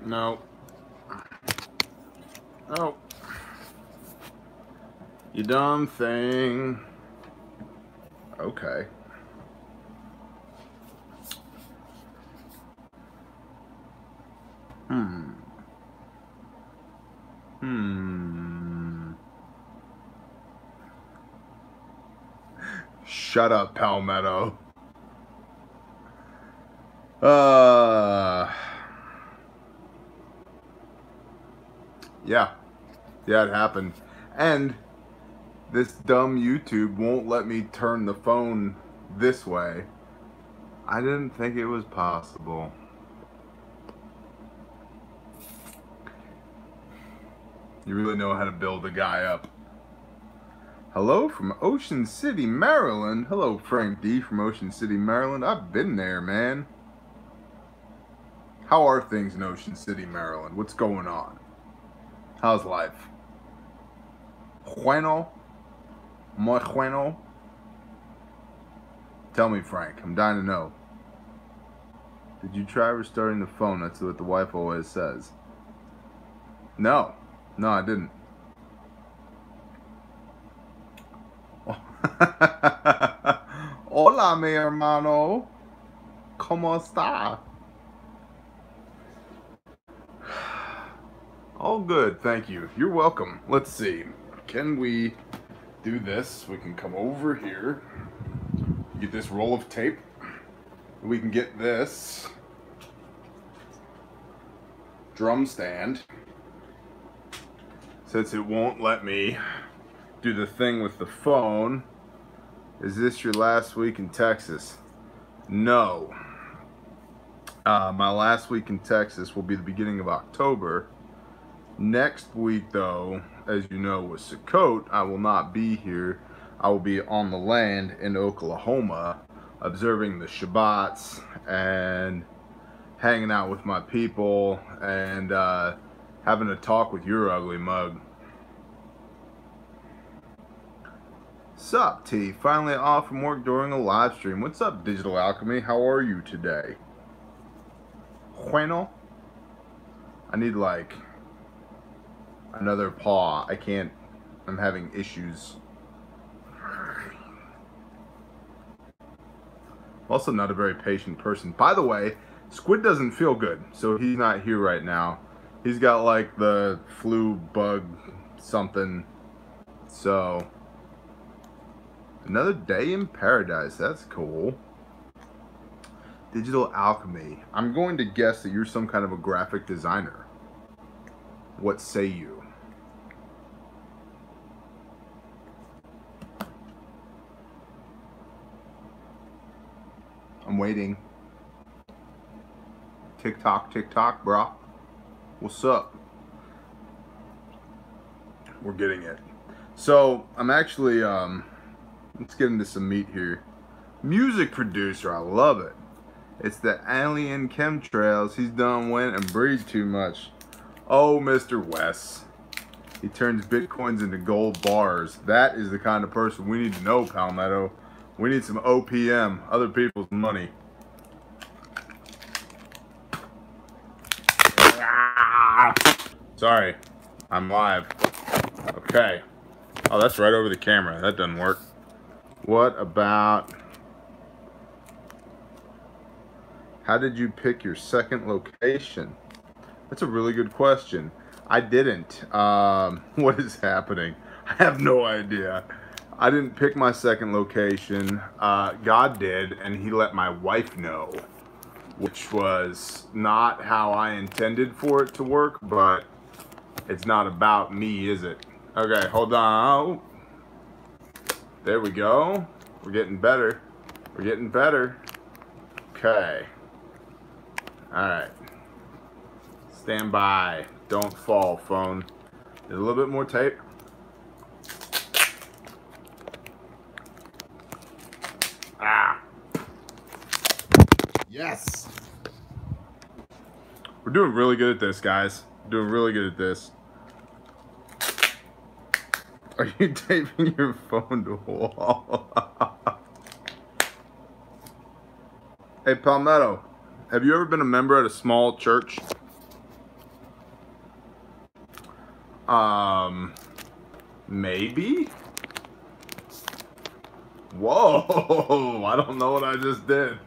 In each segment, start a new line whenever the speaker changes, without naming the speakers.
No. Oh. You dumb thing. Okay. Shut up, Palmetto. Yeah. Yeah, it happened. And this dumb YouTube won't let me turn the phone this way. I didn't think it was possible. You really know how to build a guy up. Hello from Ocean City, Maryland. Hello, Frank D from Ocean City, Maryland. I've been there, man. How are things in Ocean City, Maryland? What's going on? How's life? Bueno? Muy bueno? Tell me, Frank. I'm dying to know. Did you try restarting the phone? That's what the wife always says. No. No, I didn't. Hola, mi hermano. ¿Cómo está? All good, thank you. You're welcome. Let's see. Can we do this? We can come over here. Get this roll of tape. We can get this drum stand. Since it won't let me do the thing with the phone. Is this your last week in Texas? No. My last week in Texas will be the beginning of October. Next week, though, as you know, with Sukkot, I will not be here. I will be on the land in Oklahoma, observing the Shabbats and hanging out with my people and having a talk with your ugly mug. Sup, T? Finally off from work during a live stream. What's up, Digital Alchemy? How are you today? Bueno? I need, like, another paw. I can't. I'm having issues. Also not a very patient person. By the way, Squid doesn't feel good, so he's not here right now. He's got like the flu bug something. So another day in paradise. That's cool. Digital Alchemy. I'm going to guess that you're some kind of a graphic designer. What say you? I'm waiting. TikTok, TikTok, brah. What's up? We're getting it. So, I'm actually, let's get into some meat here. Music producer, I love it. It's the alien chemtrails. He's done went and breathed too much. Oh, Mr. Wes. He turns bitcoins into gold bars. That is the kind of person we need to know, Palmetto. We need some OPM, other people's money. Sorry, I'm live. Okay. Oh, that's right over the camera. That doesn't work. What about... How did you pick your second location? That's a really good question. I didn't. What is happening? I have no idea. I didn't pick my second location. God did, and he let my wife know, which was not how I intended for it to work, but it's not about me, is it? Okay, hold on. There we go. We're getting better. We're getting better. Okay. Alright. Stand by. Don't fall, phone. Need a little bit more tape. Ah. Yes. We're doing really good at this, guys. We're doing really good at this. Are you taping your phone to a wall? Hey, Palmetto, have you ever been a member at a small church? Maybe? Whoa, I don't know what I just did,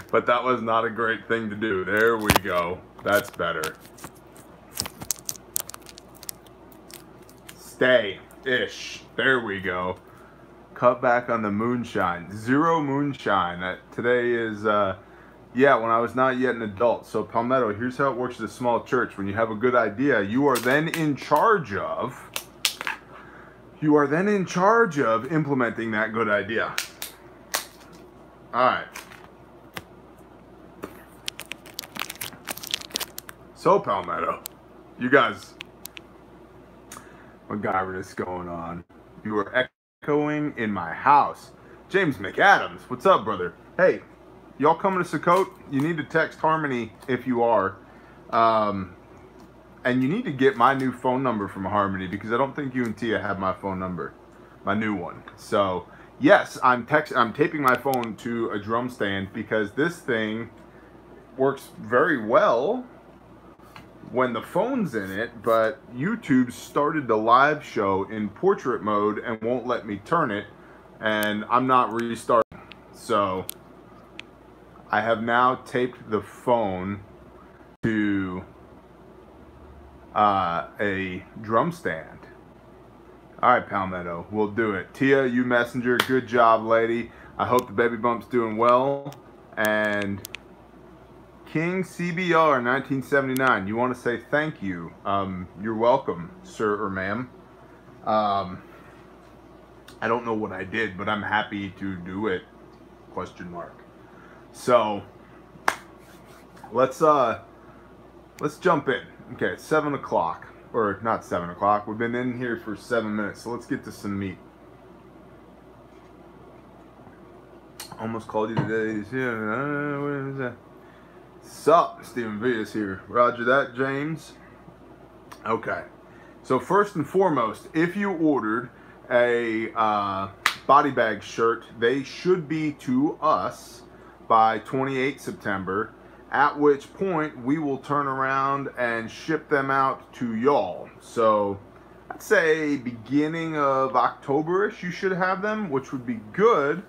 but that was not a great thing to do. There we go. That's better. Stay-ish. There we go. Cut back on the moonshine. Zero moonshine. Today is, yeah, when I was not yet an adult. So Palmetto, here's how it works at a small church. When you have a good idea, you are then in charge of implementing that good idea. All right. So Palmetto, you guys, MacGyver is going on. You are echoing in my house. James McAdams, what's up, brother? Hey, y'all coming to Sukkot? You need to text Harmony if you are. And you need to get my new phone number from Harmony because I don't think you and Tia have my phone number, my new one. So yes, I'm taping my phone to a drum stand because this thing works very well when the phone's in it, but YouTube started the live show in portrait mode and won't let me turn it, and I'm not restarting. So I have now taped the phone to a drum stand. All right, Palmetto, we'll do it. Tia, you messenger, good job, lady. I hope the baby bump's doing well. And King CBR 1979, you want to say thank you. You're welcome, sir or ma'am. I don't know what I did, but I'm happy to do it, question mark. So let's jump in. Okay, it's 7 o'clock, or not 7 o'clock. We've been in here for 7 minutes, so let's get to some meat. Almost called you today. What is that? Sup, Stephen V is here. Roger that, James. Okay, so first and foremost, if you ordered a body bag shirt, they should be to us by 28 September, at which point we will turn around and ship them out to y'all. So I'd say beginning of October-ish you should have them, which would be good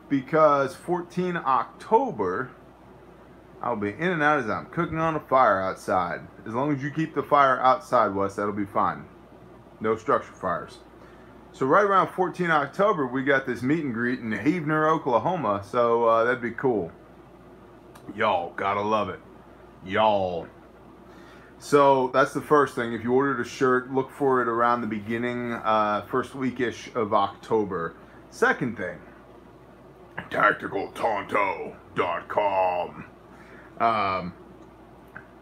because 14 October I'll be in and out as I'm cooking on a fire outside. As long as you keep the fire outside, Wes, that'll be fine. No structure fires. So right around 14 October, we got this meet and greet in Heavener, Oklahoma. So that'd be cool. Y'all, gotta love it. Y'all. So that's the first thing. If you ordered a shirt, look for it around the beginning, first week-ish of October. Second thing, tacticaltonto.com.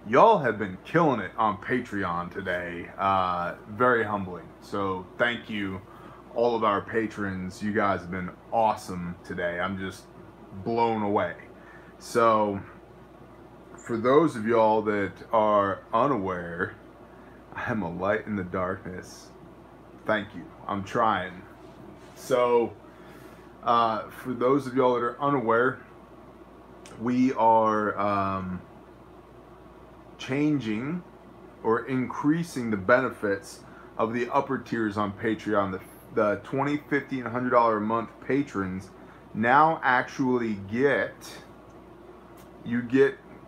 Y'all have been killing it on Patreon today. Very humbling. So thank you, all of our patrons. You guys have been awesome today. I'm just blown away. So for those of y'all that are unaware, I am a light in the darkness. Thank you. I'm trying. So for those of y'all that are unaware, we are changing or increasing the benefits of the upper tiers on Patreon. The $20, $50, and $100 a month patrons now actually get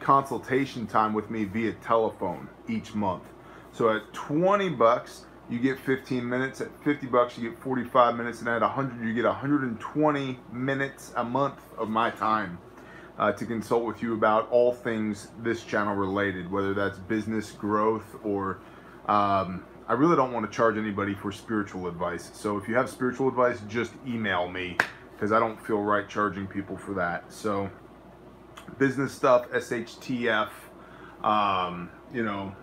consultation time with me via telephone each month. So at 20 bucks you get 15 minutes, at 50 bucks you get 45 minutes, and at 100 you get 120 minutes a month of my time to consult with you about all things this channel related, whether that's business growth or I really don't want to charge anybody for spiritual advice. So if you have spiritual advice, just email me because I don't feel right charging people for that. So business stuff, SHTF, you know,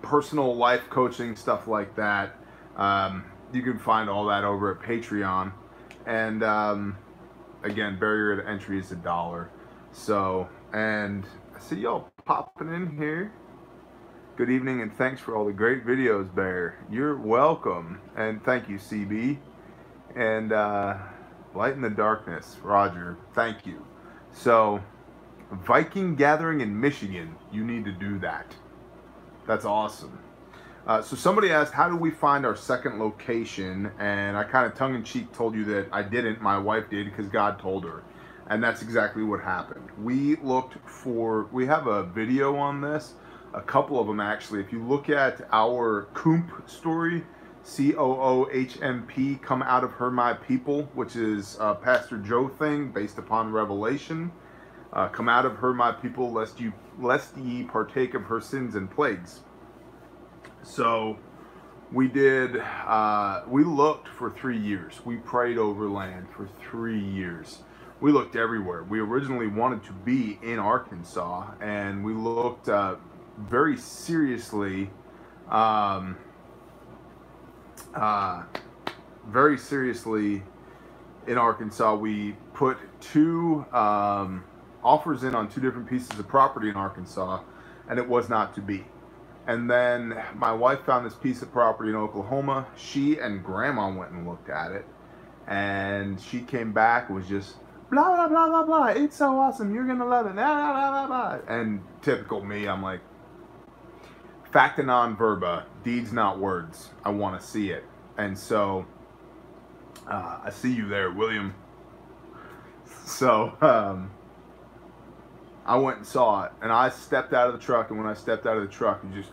personal life coaching, stuff like that. You can find all that over at Patreon. And again, barrier to entry is $1. So, and I see y'all popping in here. Good evening and thanks for all the great videos, Bear. You're welcome. And thank you, CB. And Light in the Darkness, Roger. Thank you. So, Viking Gathering in Michigan. You need to do that. That's awesome. So somebody asked, how do we find our second location? And I kind of tongue-in-cheek told you that I didn't. My wife did because God told her. And that's exactly what happened. We have a video on this, a couple of them actually. If you look at our Coomp story, COOHMP, come out of her my people, which is a Pastor Joe thing based upon Revelation. Come out of her my people, lest ye partake of her sins and plagues. So we looked for 3 years. We prayed over land for 3 years. We looked everywhere. We originally wanted to be in Arkansas, and we looked very seriously, in Arkansas. We put 2 offers in on 2 different pieces of property in Arkansas, and it was not to be. And then my wife found this piece of property in Oklahoma. She and Grandma went and looked at it. And she came back and was just, blah, blah, blah, blah, blah. It's so awesome. You're going to love it. Blah, blah, blah, blah. And typical me, I'm like, facta non verba, deeds not words. I want to see it. And so, I see you there, William. So, I went and saw it, and I stepped out of the truck, and when I stepped out of the truck, it just,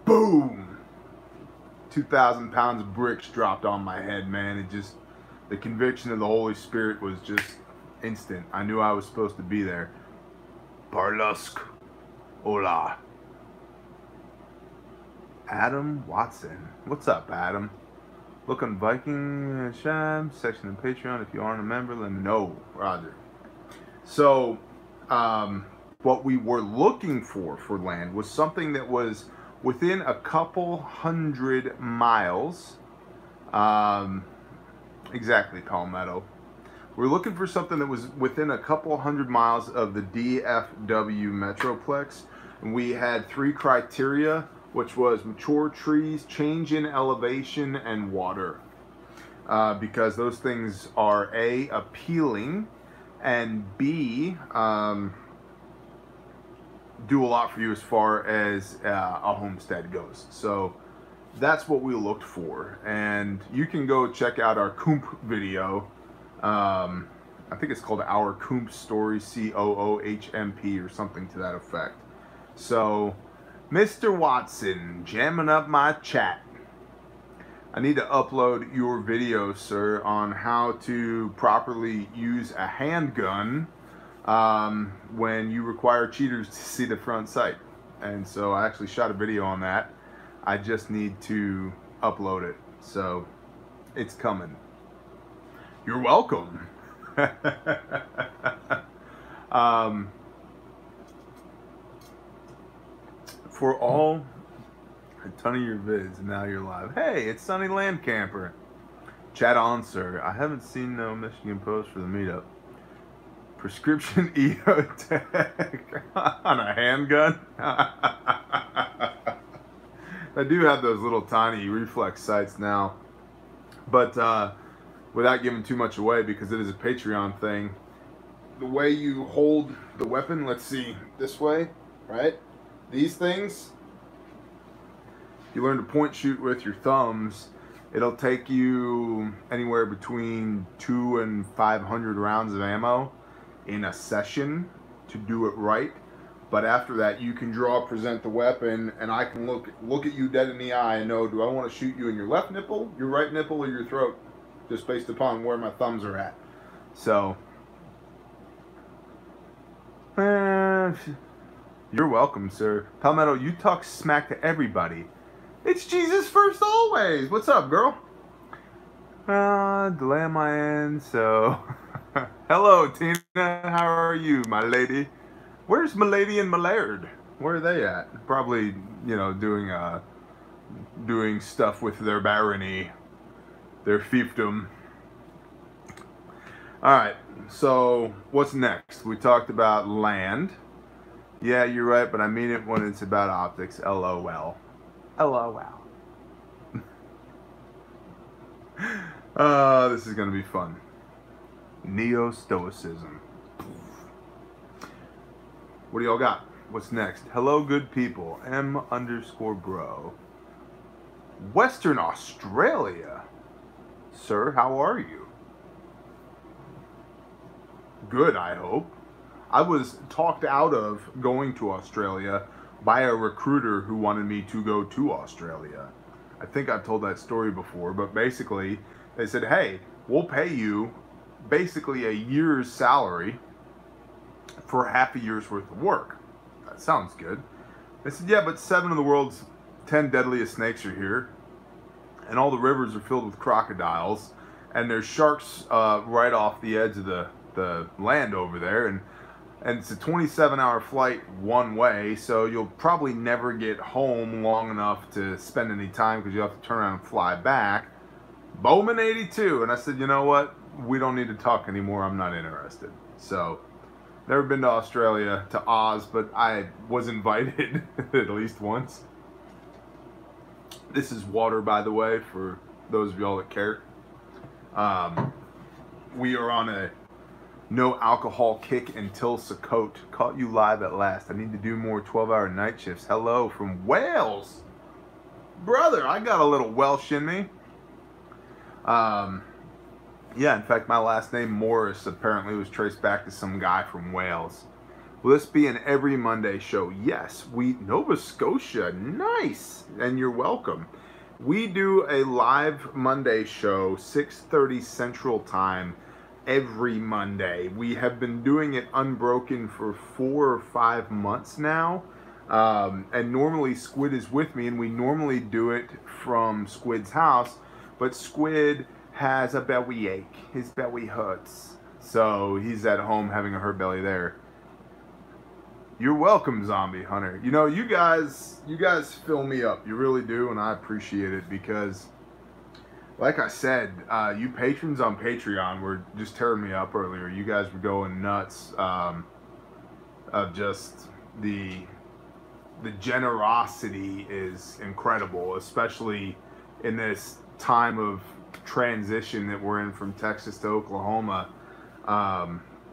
boom! 2,000 pounds of bricks dropped on my head, man. It just, the conviction of the Holy Spirit was just instant. I knew I was supposed to be there. Barlusk. Hola. Adam Watson. What's up, Adam? Look on Viking Sham section of Patreon. If you aren't a member, let me know. Roger. So, what we were looking for land was something that was within a couple 100 miles. Exactly, Palmetto. We're looking for something that was within a couple 100 miles of the DFW Metroplex. And we had 3 criteria, which was mature trees, change in elevation, and water. Because those things are A, appealing, and B, do a lot for you as far as a homestead goes. So that's what we looked for. And you can go check out our Coomp video. I think it's called Our Coomp Story, COOHMP, or something to that effect. So, Mr. Watson, jamming up my chat. I need to upload your video, sir, on how to properly use a handgun when you require cheaters to see the front sight. And so I actually shot a video on that. I just need to upload it. So it's coming. You're welcome. For all a ton of your vids, and now you're live. Hey, it's Sunny Land Camper. Chat on, sir. I haven't seen no Michigan Post for the meetup. Prescription EOTech on a handgun. I do have those little tiny reflex sights now, but without giving too much away, because it is a Patreon thing, the way you hold the weapon, let's see, this way, right? These things, you learn to point shoot with your thumbs. It'll take you anywhere between 200 and 500 rounds of ammo in a session to do it right. But after that, you can present the weapon, and I can look at you dead in the eye and know, do I want to shoot you in your left nipple, your right nipple, or your throat, just based upon where my thumbs are at. So, you're welcome, sir. Palmetto, you talk smack to everybody. It's Jesus first always. What's up, girl? Delay on my end, so... Hello, Tina. How are you, my lady? Where's my lady and my laird? Where are they at? Probably, you know, doing stuff with their barony, their fiefdom. Alright, so what's next? We talked about land. Yeah, you're right, but I mean it when it's about optics. LOL. LOL. This is going to be fun. Neo-Stoicism. What do y'all got? What's next? Hello, good people. M_bro. Western Australia. Sir, how are you? Good, I hope. I was talked out of going to Australia by a recruiter who wanted me to go to Australia. I think I've told that story before, but basically they said, hey, we'll pay you basically a year's salary for half a year's worth of work. That sounds good. They said, yeah, but 7 of the world's 10 deadliest snakes are here, and all the rivers are filled with crocodiles, and there's sharks right off the edge of the land over there, and it's a 27-hour flight one way, so you'll probably never get home long enough to spend any time because you have to turn around and fly back. Bowman 82. And I said, you know what? We don't need to talk anymore. I'm not interested. So, never been to Australia, to Oz, but I was invited at least once. This is water, by the way, for those of y'all that care. We are on a no alcohol kick until Sukkot. Caught you live at last. I need to do more 12-hour night shifts. Hello from Wales. Brother, I got a little Welsh in me. Yeah, in fact, my last name, Morris, apparently was traced back to some guy from Wales. Will this be an every Monday show? Yes. Nova Scotia. Nice. And you're welcome. We do a live Monday show, 6:30 Central Time, every Monday. We have been doing it unbroken for 4 or 5 months now. And normally Squid is with me, and we normally do it from Squid's house. But Squid has a belly ache. His belly hurts. So he's at home having a hurt belly there. You're welcome, Zombie Hunter. You know, you guys fill me up. You really do, and I appreciate it because, like I said, you patrons on Patreon were just tearing me up earlier. You guys were going nuts of just the generosity is incredible, especially in this time of transition that we're in from Texas to Oklahoma.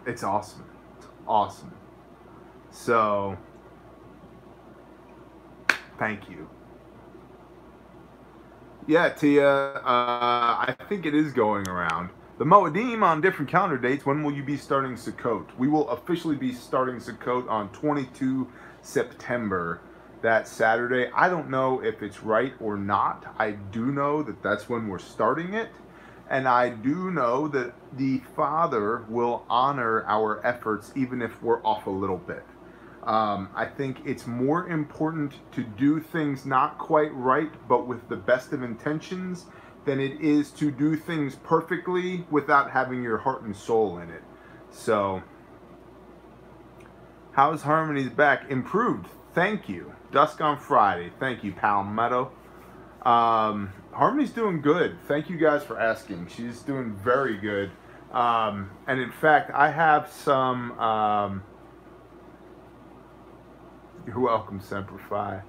It's awesome. It's awesome. So, thank you. Yeah, Tia, I think it is going around. The Moedim on different calendar dates. When will you be starting Sukkot? We will officially be starting Sukkot on 22 September, that Saturday. I don't know if it's right or not. I do know that that's when we're starting it. And I do know that the Father will honor our efforts even if we're off a little bit. I think it's more important to do things not quite right, but with the best of intentions, than it is to do things perfectly without having your heart and soul in it. So, how's Harmony's back? Improved. Thank you. Dusk on Friday. Thank you, Palmetto. Harmony's doing good. Thank you guys for asking. She's doing very good. And in fact, I have some... You're welcome, Semper Fi.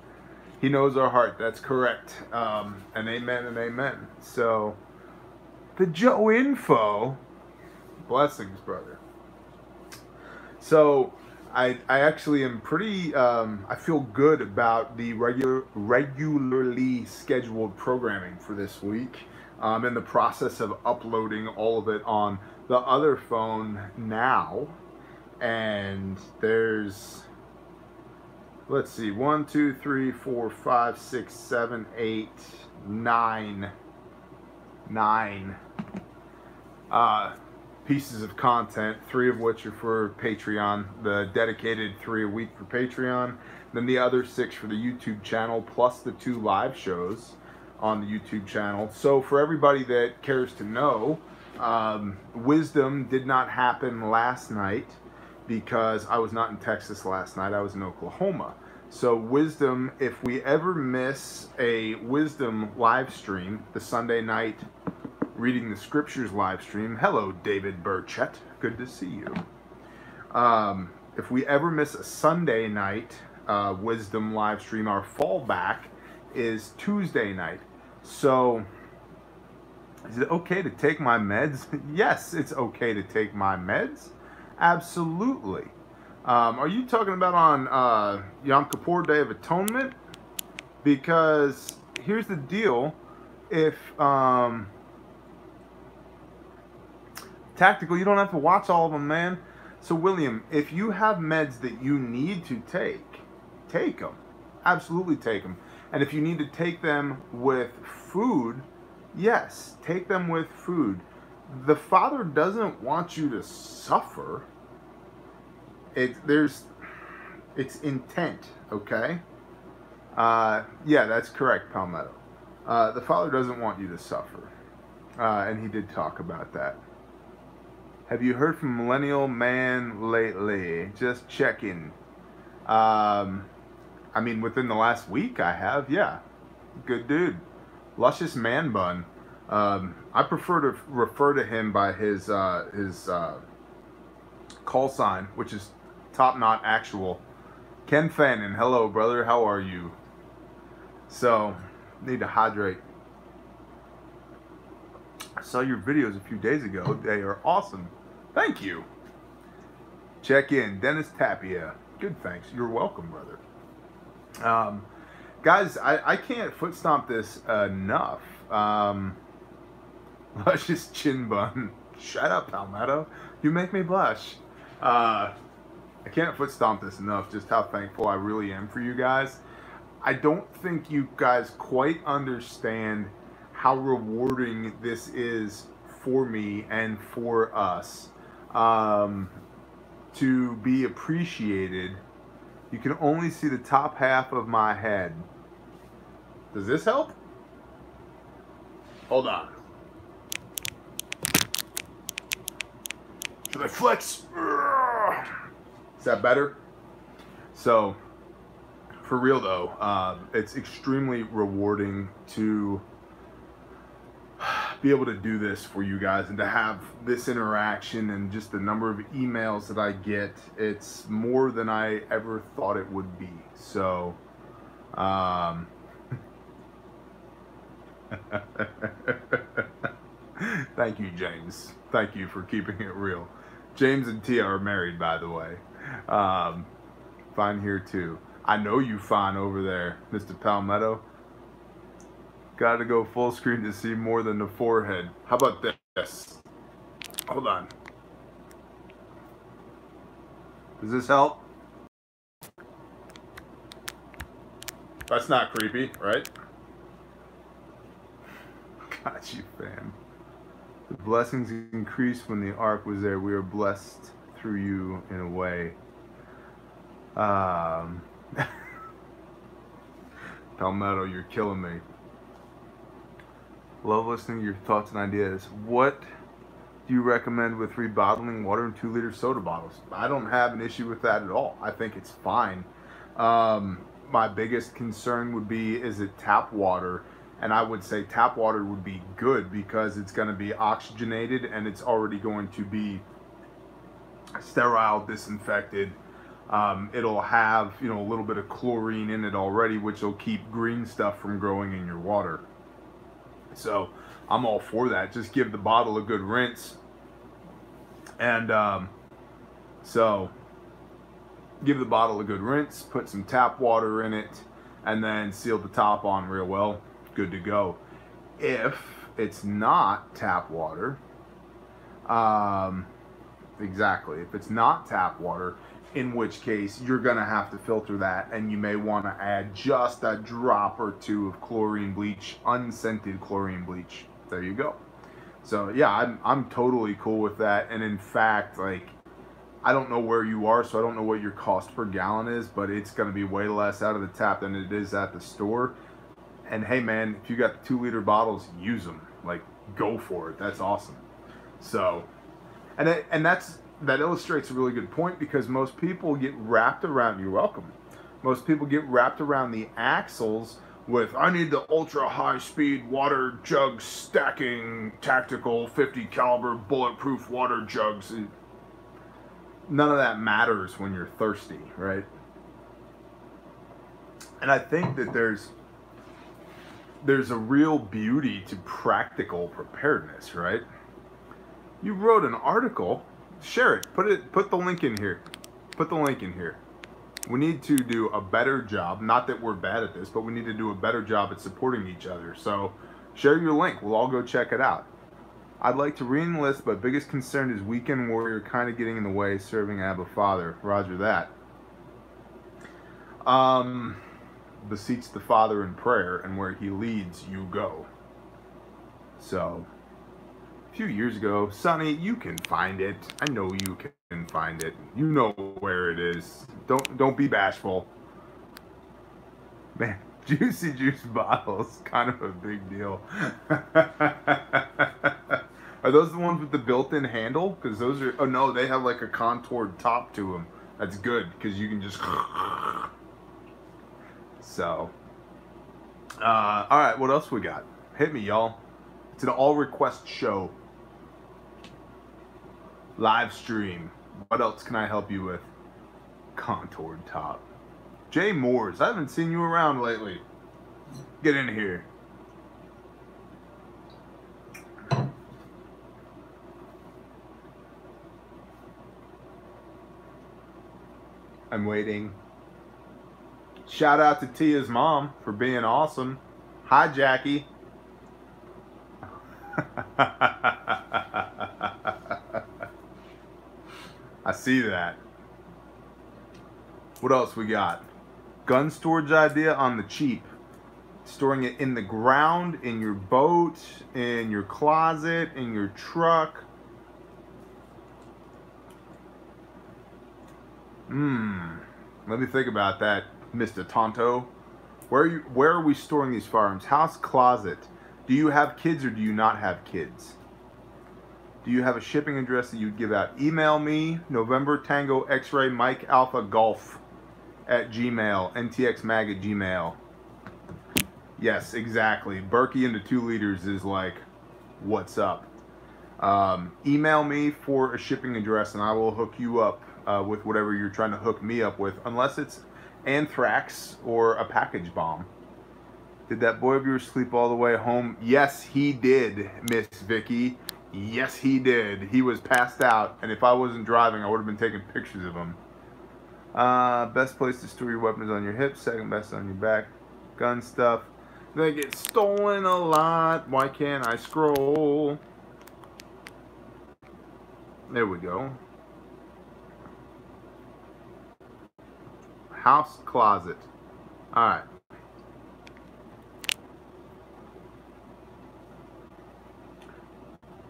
He knows our heart. That's correct. And amen and amen. So, the Joe info. Blessings, brother. So, I actually am pretty, I feel good about the regularly scheduled programming for this week. I'm in the process of uploading all of it on the other phone now. And there's... Let's see, 1, 2, 3, 4, 5, 6, 7, 8, 9 pieces of content, 3 of which are for Patreon, the dedicated 3 a week for Patreon, then the other 6 for the YouTube channel, plus the 2 live shows on the YouTube channel. So for everybody that cares to know, Wisdom did not happen last night because I was not in Texas last night, I was in Oklahoma. So Wisdom, if we ever miss a Wisdom live stream, the Sunday night Reading the Scriptures live stream, hello David Burchett, good to see you. If we ever miss a Sunday night Wisdom live stream, our fallback is Tuesday night. So, is it okay to take my meds? Yes, it's okay to take my meds. Absolutely. Are you talking about on Yom Kippur Day of Atonement? Because here's the deal. If tactical, you don't have to watch all of them, man. So William, if you have meds that you need to take them. Absolutely take them. And if you need to take them with food, yes, take them with food. The Father doesn't want you to suffer. It's intent, okay? Yeah, that's correct, Palmetto. The Father doesn't want you to suffer. And he did talk about that. Have you heard from Millennial Man lately? Just checking. I mean, within the last week, I have. Yeah, good dude. Luscious Man Bun. I prefer to refer to him by his call sign, which is Top Knot Actual. Ken Fannin. Hello, brother. How are you? So, need to hydrate. I saw your videos a few days ago. They are awesome. Thank you. Check in. Dennis Tapia. Good, thanks. You're welcome, brother. Guys, I can't foot stomp this enough. Luscious chin bun. Shut up, Palmetto. You make me blush. I can't foot stomp this enough, just how thankful I really am for you guys. I don't think you guys quite understand how rewarding this is for me and for us. To be appreciated. You can only see the top half of my head. Does this help? Hold on. Should I flex? Is that better? So, for real though, it's extremely rewarding to be able to do this for you guys and to have this interaction and just the number of emails that I get. It's more than I ever thought it would be. So, thank you, James. Thank you for keeping it real. James and Tia are married, by the way. Fine here too. I know you fine over there, Mr. Palmetto. Got to go full screen to see more than the forehead. How about this? Hold on. Does this help? That's not creepy, right? Got you, fam. The blessings increased when the ark was there. We are blessed through you in a way. Palmetto, you're killing me. Love listening to your thoughts and ideas. What do you recommend with rebottling water in 2-liter soda bottles? I don't have an issue with that at all. I think it's fine. My biggest concern would be, is it tap water? And I would say tap water would be good because it's going to be oxygenated and it's already going to be sterile, disinfected. It'll have, you know, a little bit of chlorine in it already, which will keep green stuff from growing in your water. So I'm all for that. Just give the bottle a good rinse. And so give the bottle a good rinse, put some tap water in it, and then seal the top on real well. Good to go. If it's not tap water, exactly. If it's not tap water, in which case you're gonna have to filter that, and you may want to add just a drop or two of chlorine bleach, unscented chlorine bleach. There you go. So yeah, I'm totally cool with that. And in fact, like, I don't know where you are, so I don't know what your cost per gallon is, but it's gonna be way less out of the tap than it is at the store. And hey man, if you got the 2-liter bottles, use them. Like, go for it. That's awesome. So, that illustrates a really good point, because most people get wrapped around, you're welcome. Most people get wrapped around the axles with, I need the ultra high speed water jug stacking tactical 50 caliber bulletproof water jugs. None of that matters when you're thirsty, right? And I think that there's a real beauty to practical preparedness, right? You wrote an article, share it, put the link in here. Put the link in here. We need to do a better job. Not that we're bad at this, but we need to do a better job at supporting each other. So share your link. We'll all go check it out. I'd like to re-enlist, but biggest concern is weekend warrior kind of getting in the way, serving Abba Father. Roger that. Beseech the Father in prayer, and where he leads, you go. So, a few years ago, Sonny, you can find it. I know you can find it. You know where it is. Don't be bashful. Man, Juicy Juice bottles, kind of a big deal. Are those the ones with the built-in handle? Because those are, oh no, they have like a contoured top to them. That's good, because you can just... So, alright, what else we got? Hit me, y'all. It's an all-request show. Live stream. What else can I help you with? Contoured top. Jay Moores, I haven't seen you around lately. Get in here. I'm waiting. Shout out to Tia's mom for being awesome. Hi, Jackie. I see that. What else we got? Gun storage idea on the cheap. Storing it in the ground, in your boat, in your closet, in your truck. Let me think about that, Mr. Tonto. Where are we storing these firearms? House, closet. Do you have kids or do you not have kids? Do you have a shipping address that you'd give out? Email me, November Tango X-Ray Mike Alpha Golf at Gmail, ntxmag at Gmail. Yes, exactly. Berkey into 2 liters is like, what's up? Email me for a shipping address and I will hook you up with whatever you're trying to hook me up with, unless it's anthrax or a package bomb. Did that boy of yours sleep all the way home? Yes, he did, Miss Vicky. Yes, he did. He was passed out, and if I wasn't driving, I would have been taking pictures of him. Best place to store your weapons on your hips, second best on your back. Gun stuff. They get stolen a lot. Why can't I scroll? There we go. House, closet. Alright.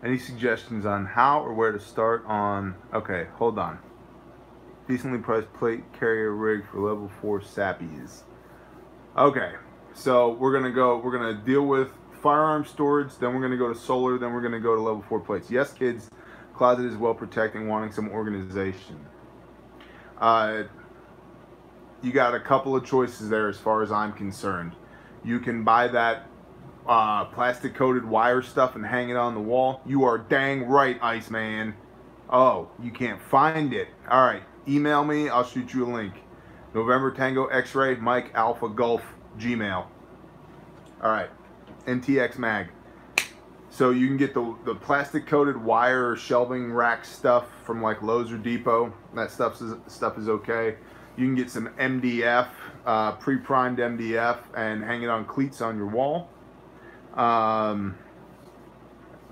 Any suggestions on how or where to start on... Okay, hold on. Decently priced plate carrier rig for level 4 sappies. Okay, so we're gonna deal with firearm storage, then we're gonna go to solar, then we're gonna go to level 4 plates. Yes, kids, closet is well protected, wanting some organization. You got a couple of choices there as far as I'm concerned. You can buy that plastic coated wire stuff and hang it on the wall. You are dang right, Iceman. Oh, you can't find it. Alright, email me, I'll shoot you a link. November Tango X-Ray Mike Alpha Golf Gmail. Alright, NTX Mag. So you can get the plastic coated wire shelving rack stuff from like Lowe's or Depot. That stuff is okay. You can get some MDF, pre-primed MDF, and hang it on cleats on your wall.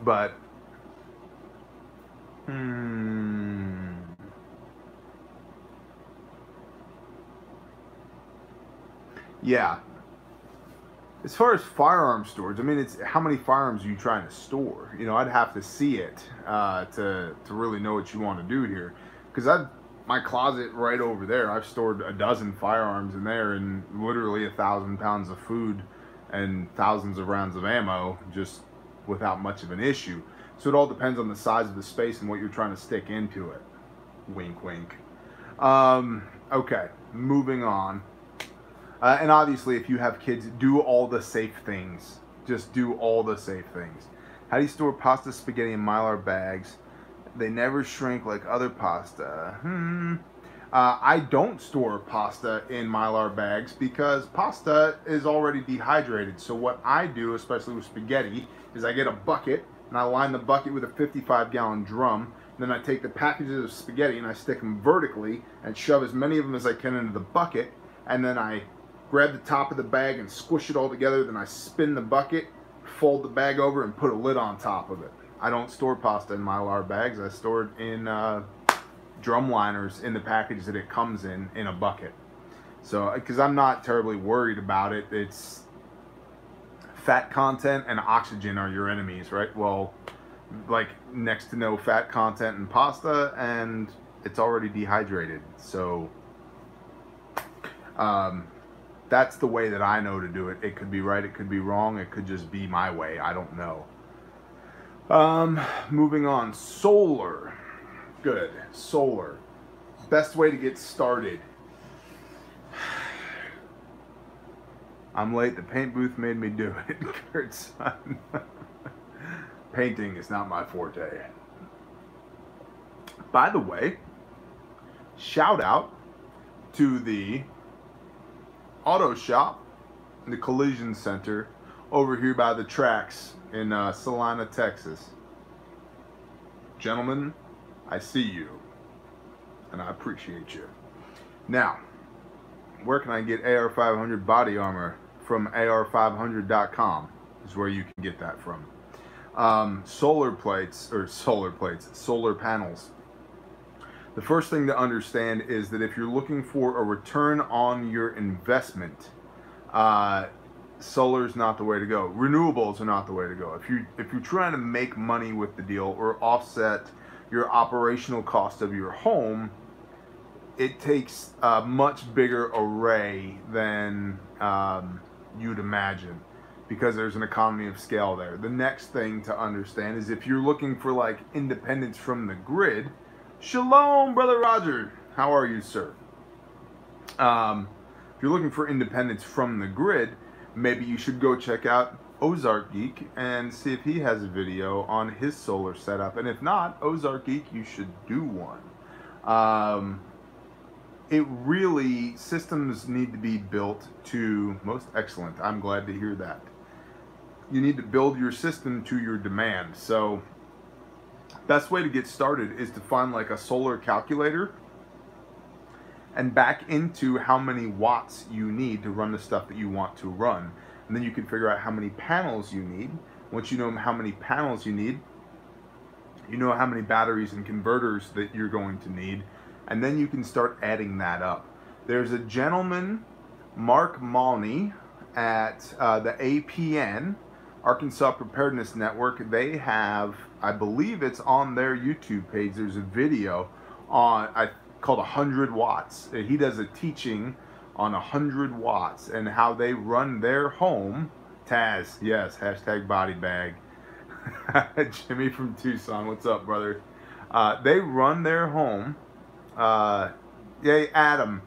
But yeah. As far as firearm storage, I mean, it's how many firearms are you trying to store? You know, I'd have to see it to really know what you want to do here, because my closet right over there, I've stored a dozen firearms in there and literally 1,000 pounds of food and thousands of rounds of ammo, just without much of an issue. So it all depends on the size of the space and what you're trying to stick into it. Wink, wink. Okay, moving on. And obviously, if you have kids, do all the safe things. Just do all the safe things. How do you store pasta, spaghetti, in Mylar bags? They never shrink like other pasta. I don't store pasta in Mylar bags because pasta is already dehydrated. So what I do, especially with spaghetti, is I get a bucket and I line the bucket with a 55-gallon drum. Then I take the packages of spaghetti and I stick them vertically and shove as many of them as I can into the bucket. And then I grab the top of the bag and squish it all together. Then I spin the bucket, fold the bag over, and put a lid on top of it. I don't store pasta in Mylar bags. I store it in drum liners in the package that it comes in a bucket. So, because I'm not terribly worried about it. It's fat content and oxygen are your enemies, right? Well, like next to no fat content in pasta, and it's already dehydrated. So that's the way that I know to do it. It could be right, it could be wrong, it could just be my way. I don't know. Moving on. Solar. Good. Solar. Best way to get started. I'm late. The paint booth made me do it. Kurt's son. Painting is not my forte. By the way, shout out to the auto shop, the collision center over here by the tracks in Salina, Texas. Gentlemen, I see you and I appreciate you. Now, where can I get AR500 body armor? From AR500.com is where you can get that from. Solar panels. The first thing to understand is that if you're looking for a return on your investment, solar is not the way to go. Renewables are not the way to go. If you're trying to make money with the deal or offset your operational cost of your home, it takes a much bigger array than you'd imagine, because there's an economy of scale there. The next thing to understand is if you're looking for like independence from the grid, shalom, Brother Roger. How are you, sir? If you're looking for independence from the grid, maybe you should go check out Ozark Geek and see if he has a video on his solar setup. And if not, Ozark Geek, you should do one. It really, systems need to be built to, most excellent, I'm glad to hear that. You need to build your system to your demand. So, best way to get started is to find like a solar calculator and back into how many watts you need to run the stuff that you want to run. And then you can figure out how many panels you need. Once you know how many panels you need, you know how many batteries and converters that you're going to need. And then you can start adding that up. There's a gentleman, Mark Malney, at the APN, Arkansas Preparedness Network. They have, I believe it's on their YouTube page, there's a video on called 100 watts. He does a teaching on 100 watts and how they run their home. Taz, yes, hashtag body bag. Jimmy from Tucson, what's up, brother? They run their home. Yay, Adam,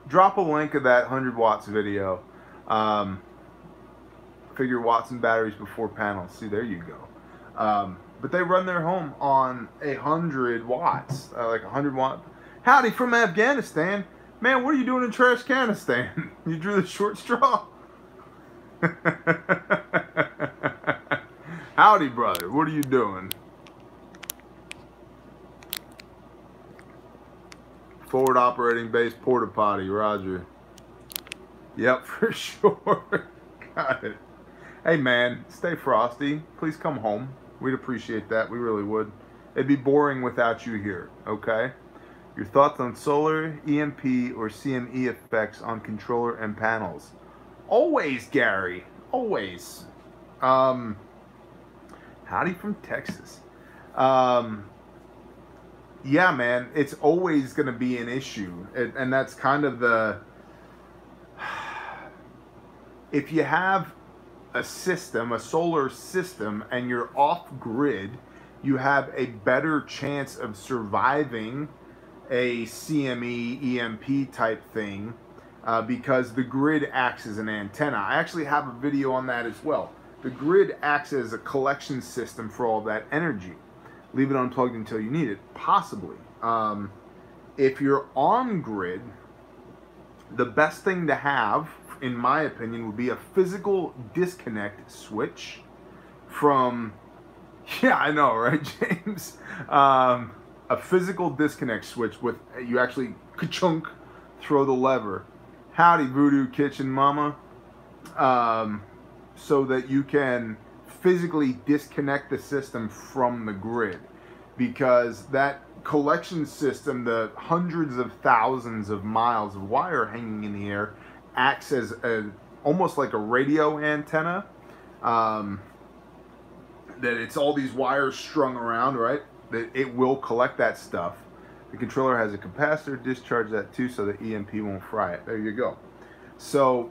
drop a link of that 100 watts video. Figure watts and batteries before panels. See, there you go. But they run their home on 100 watts, like 100 watt. Howdy from Afghanistan. Man, what are you doing in Trashcanistan? You drew the short straw? Howdy, brother. What are you doing? Forward operating base porta potty, Roger. Yep, for sure. Got it. Hey man, stay frosty. Please come home. We'd appreciate that. We really would. It'd be boring without you here, okay? Your thoughts on solar, EMP, or CME effects on controller and panels? Always, Gary. Always. Howdy from Texas. Yeah, man, it's always going to be an issue. And that's kind of the... If you have a system, a solar system, and you're off-grid, you have a better chance of surviving a CME, EMP type thing because the grid acts as an antenna. I actually have a video on that as well. The grid acts as a collection system for all that energy. Leave it unplugged until you need it, possibly. If you're on grid, the best thing to have, in my opinion, would be a physical disconnect switch from Yeah, I know, right, James? A physical disconnect switch with you actually ka-chunk, throw the lever. Howdy, Voodoo Kitchen Mama. So that you can physically disconnect the system from the grid, because that collection system, the hundreds of thousands of miles of wire hanging in the air, acts as almost like a radio antenna. That it's all these wires strung around, right? That it will collect that stuff. The controller has a capacitor, discharge that too so the EMP won't fry it. There you go. So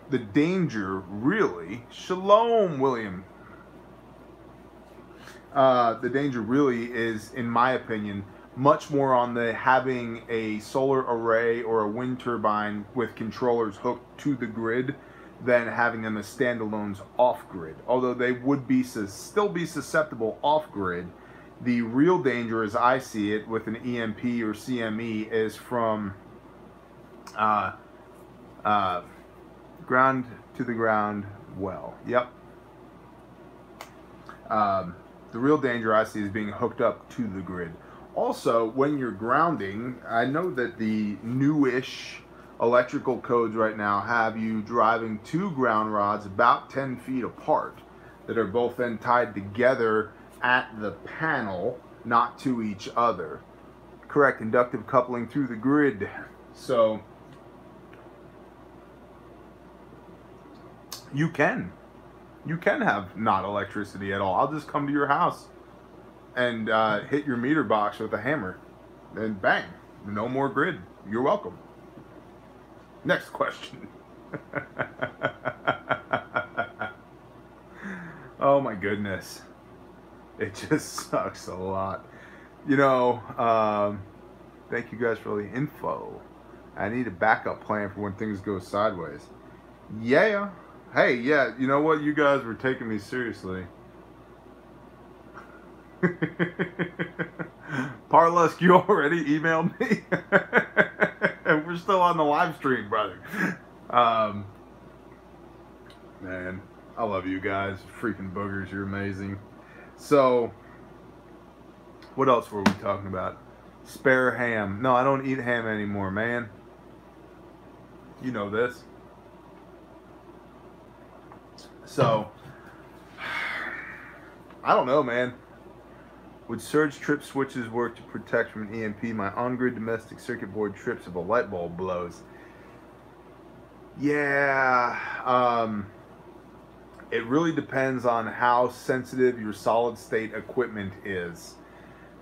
the danger really, Shalom, William. The danger really is, in my opinion, much more on the having a solar array or a wind turbine with controllers hooked to the grid than having them as standalones off-grid. Although they would be still be susceptible off-grid, the real danger, as I see it, with an EMP or CME is from ground to the ground well. Yep. The real danger I see is being hooked up to the grid. Also, when you're grounding, I know that the newish electrical codes right now have you driving two ground rods about 10 feet apart that are both then tied together at the panel, not to each other. Correct inductive coupling through the grid. So you can have not electricity at all. I'll just come to your house and hit your meter box with a hammer, and bang, no more grid. You're welcome. Next question. Oh my goodness. It just sucks a lot. You know, thank you guys for all the info. I need a backup plan for when things go sideways. Yeah. Hey, yeah, you know what? You guys were taking me seriously. Parlusk, you already emailed me? And we're still on the live stream, brother. Man, I love you guys. Freaking boogers, you're amazing. So, what else were we talking about? Spare ham. No, I don't eat ham anymore, man. You know this. So, I don't know, man. Would surge trip switches work to protect from an EMP? My on-grid domestic circuit board trips if a light bulb blows. Yeah, it really depends on how sensitive your solid state equipment is.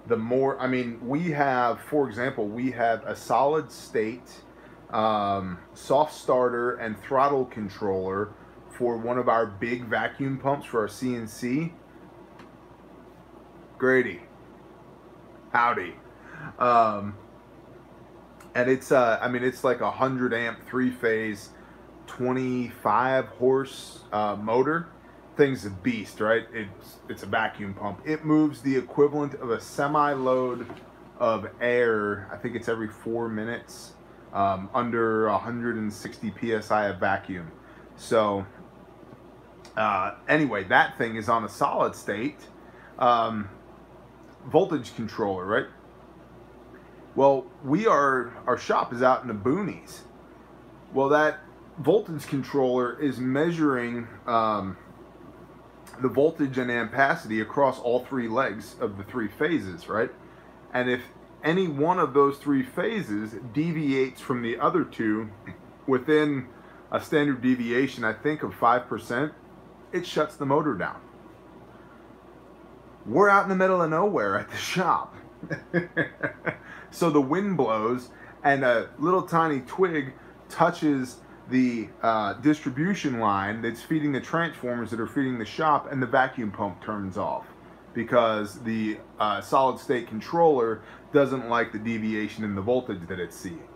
The more, I mean, we have, for example, we have a solid state soft starter and throttle controller for one of our big vacuum pumps for our CNC. Grady, howdy. And it's I mean, it's like 100 amp 3-phase 25 horse motor. Thing's a beast, right? It's a vacuum pump. It moves the equivalent of a semi-load of air. I think it's every 4 minutes, under 160 psi of vacuum. So anyway, that thing is on a solid state voltage controller, right? Well, our shop is out in the boonies. Well, that voltage controller is measuring the voltage and ampacity across all three legs of the three phases, right? And if any one of those three phases deviates from the other two within a standard deviation, I think, of 5%, it shuts the motor down. We're out in the middle of nowhere at the shop. So the wind blows and a little tiny twig touches the distribution line that's feeding the transformers that are feeding the shop, and the vacuum pump turns off because the solid state controller doesn't like the deviation in the voltage that it's seeing.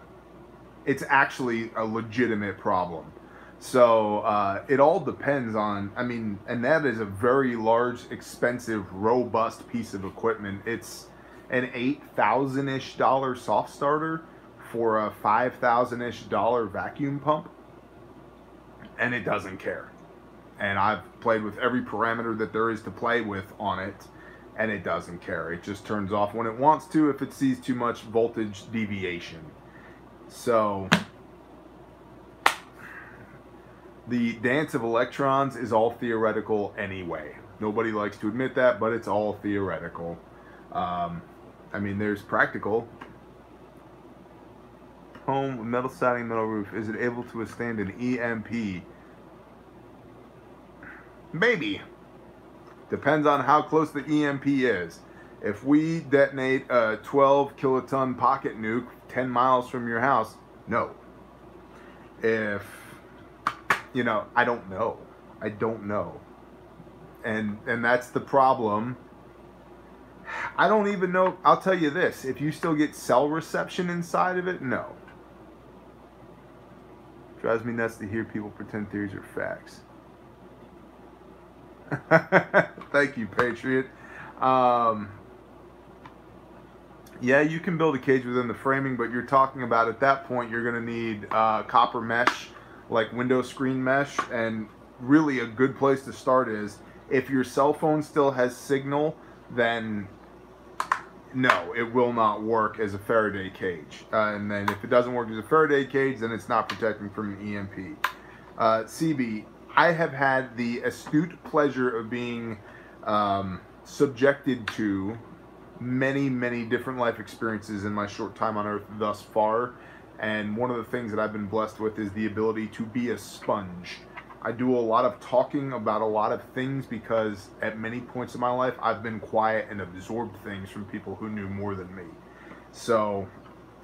It's actually a legitimate problem. So it all depends on, I mean, and that is a very large, expensive, robust piece of equipment. It's an $8,000-ish soft starter for a $5,000-ish vacuum pump, and it doesn't care. and I've played with every parameter that there is to play with on it, and it doesn't care. It just turns off when it wants to if it sees too much voltage deviation. So the dance of electrons is all theoretical anyway. Nobody likes to admit that, but it's all theoretical. I mean, there's practical. Home, metal siding, metal roof. Is it able to withstand an EMP? Maybe. Depends on how close the EMP is. If we detonate a 12 kiloton pocket nuke 10 miles from your house, no. If, you know, I don't know. I don't know. And that's the problem. I don't even know. I'll tell you this. If you still get cell reception inside of it, no. Drives me nuts to hear people pretend theories are facts. Thank you, Patriot. Yeah, you can build a cage within the framing, but you're talking about at that point you're going to need copper mesh, like window screen mesh. And really a good place to start is if your cell phone still has signal, then no, it will not work as a Faraday cage. And then if it doesn't work as a Faraday cage, then it's not protecting from an EMP. CB, I have had the astute pleasure of being subjected to many, many different life experiences in my short time on Earth thus far. And one of the things that I've been blessed with is the ability to be a sponge. I do a lot of talking about a lot of things because at many points in my life, I've been quiet and absorbed things from people who knew more than me. So,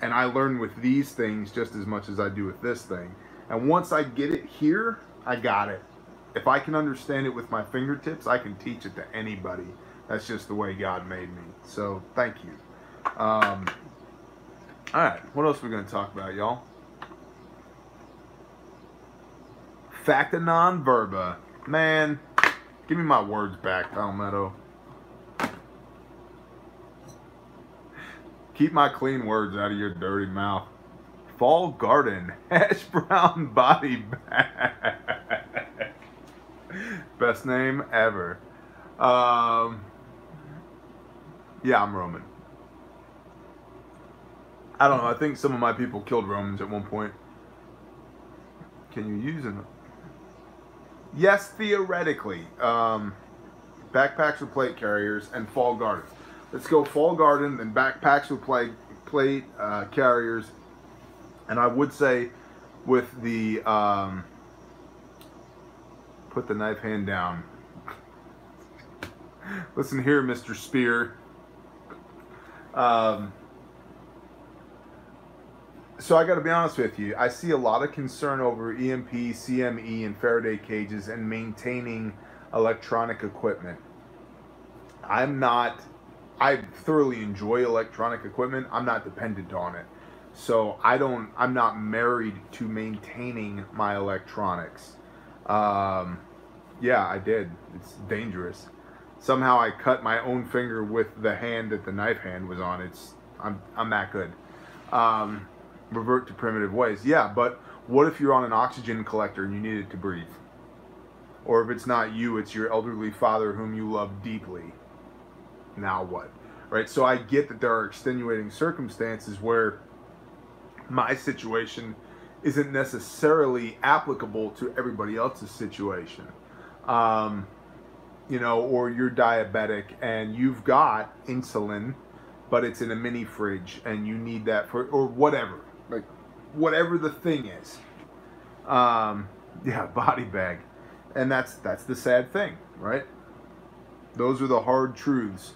and I learn with these things just as much as I do with this thing. And once I get it here, I got it. If I can understand it with my fingertips, I can teach it to anybody. That's just the way God made me. So, thank you. All right, what else are we going to talk about, y'all? Facta non verba. Man, give me my words back, Palmetto. Keep my clean words out of your dirty mouth. Fall Garden, hash brown body bag. Best name ever. Yeah, I'm Roman. I don't know. I think some of my people killed Romans at one point. Can you use them? Yes, theoretically. Backpacks with plate carriers and Fall Garden. Let's go Fall Garden, then backpacks with plate carriers. And I would say with the put the knife hand down. Listen here, Mr. Spear. So I got to be honest with you. I see a lot of concern over EMP, CME, and Faraday cages and maintaining electronic equipment. I thoroughly enjoy electronic equipment. I'm not dependent on it. So I'm not married to maintaining my electronics. Yeah, I did. It's dangerous. Somehow I cut my own finger with the hand that the knife hand was on. I'm that good. Revert to primitive ways. Yeah, but what if you're on an oxygen collector and you need it to breathe? Or if it's not you, it's your elderly father whom you love deeply. Now what? Right? So I get that there are extenuating circumstances where my situation isn't necessarily applicable to everybody else's situation. You know, or you're diabetic and you've got insulin, but it's in a mini fridge and you need that for, or whatever. Like, whatever the thing is. Yeah, body bag. And that's the sad thing, right? Those are the hard truths.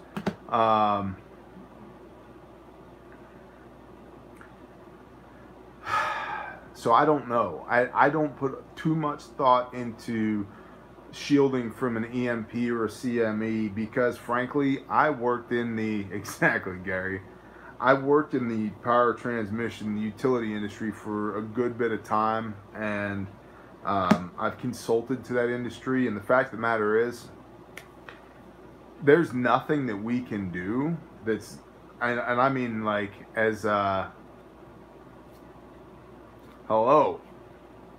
So I don't know. I don't put too much thought into shielding from an EMP or a CME because, frankly, I worked in the... Exactly, Gary. I worked in the power transmission utility industry for a good bit of time, and I've consulted to that industry, and the fact of the matter is there's nothing that we can do that's... And I mean, like, as... Hello.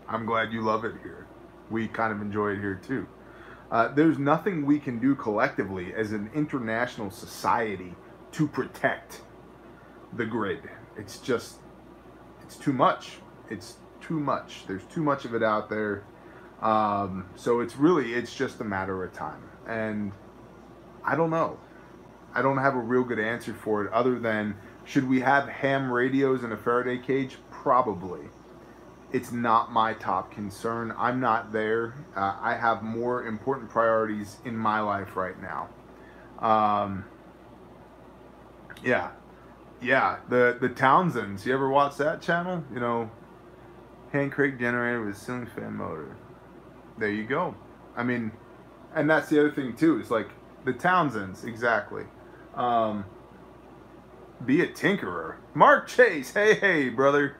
I'm glad you love it here. we kind of enjoy it here too. There's nothing we can do collectively as an international society to protect the grid. It's too much. It's too much. There's too much of it out there. So it's just a matter of time. And I don't know. I don't have a real good answer for it other than, should we have ham radios in a Faraday cage? Probably. It's not my top concern. I'm not there. I have more important priorities in my life right now. Yeah. The Townsends. You ever watch that channel? You know, hand crank generator with ceiling fan motor. There you go. I mean, and that's the other thing too. It's like the Townsends, exactly. Be a tinkerer. Mark Chase. Hey, brother.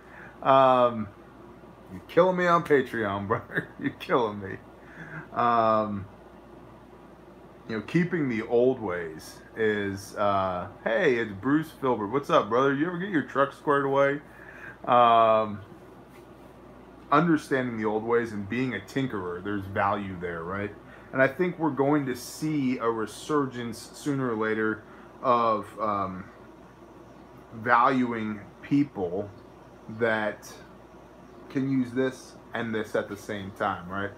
You're killing me on Patreon, brother. You're killing me. You know, keeping the old ways is, hey, it's Bruce Filbert. What's up, brother? You ever get your truck squared away? Understanding the old ways and being a tinkerer, there's value there, right? And I think we're going to see a resurgence sooner or later of valuing people that can use this and this at the same time, right?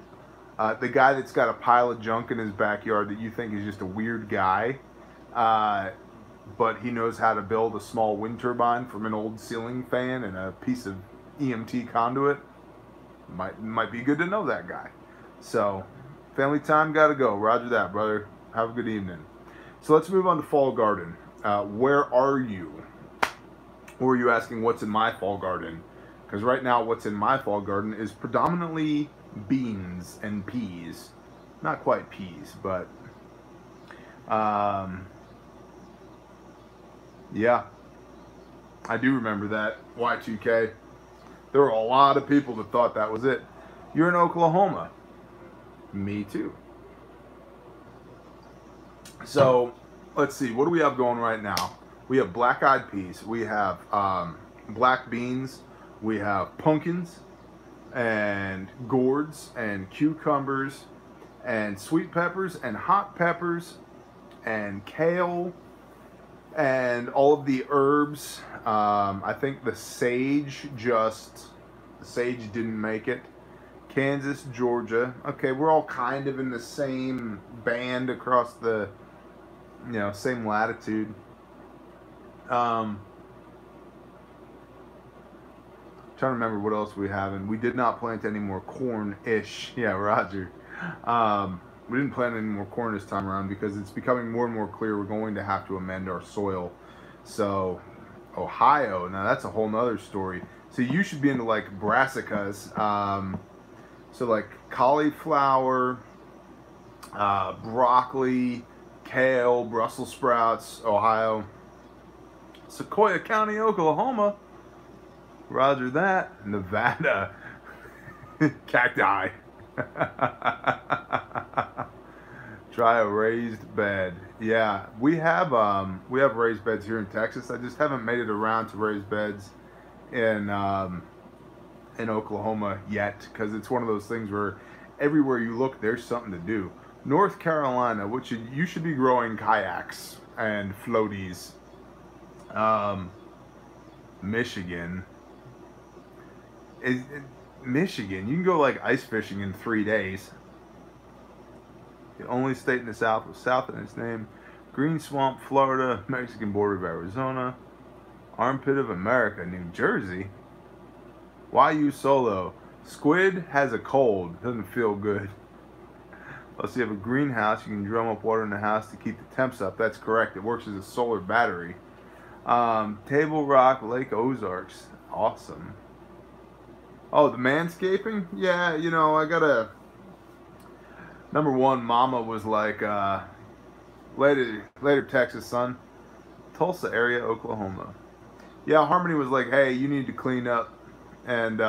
The guy that's got a pile of junk in his backyard that you think is just a weird guy, but he knows how to build a small wind turbine from an old ceiling fan and a piece of EMT conduit. Might be good to know that guy. So, family time, gotta go. Roger that, brother. Have a good evening. So let's move on to Fall Garden. Where are you? Or are you asking what's in my fall garden? Because right now what's in my fall garden is predominantly beans and peas. Not quite peas, but yeah, I do remember that Y2K. There were a lot of people that thought that was it. You're in Oklahoma. Me too. So let's see, what do we have going right now? We have black-eyed peas, we have black beans, we have pumpkins and gourds and cucumbers and sweet peppers and hot peppers and kale and all of the herbs. I think the sage didn't make it. Kansas, Georgia. Okay, we're all kind of in the same band across the, you know, same latitude. Trying to remember what else we have, and we did not plant any more corn-ish. Yeah, Roger. We didn't plant any more corn this time around because it's becoming more and more clear we're going to have to amend our soil. So, Ohio, now that's a whole nother story. So you should be into like brassicas. So like cauliflower, broccoli, kale, Brussels sprouts, Ohio. Sequoia County, Oklahoma. Roger that. Nevada. Cacti. Try a raised bed. Yeah, we have raised beds here in Texas. I just haven't made it around to raised beds in Oklahoma yet, because it's one of those things where everywhere you look, there's something to do. North Carolina, which you should be growing kayaks and floaties. Michigan. Michigan, you can go like ice fishing in 3 days. The only state in the South with South in its name. Green Swamp, Florida. Mexican border of Arizona. Armpit of America, New Jersey. Why you solo? Squid has a cold. Doesn't feel good. Plus you have a greenhouse. You can drum up water in the house to keep the temps up. That's correct. It works as a solar battery. Table Rock, Lake Ozarks. Awesome. Oh, the manscaping? Yeah, you know, I gotta... Number one, Mama was like, later Texas, son. Tulsa area, Oklahoma. Yeah, Harmony was like, hey, you need to clean up. And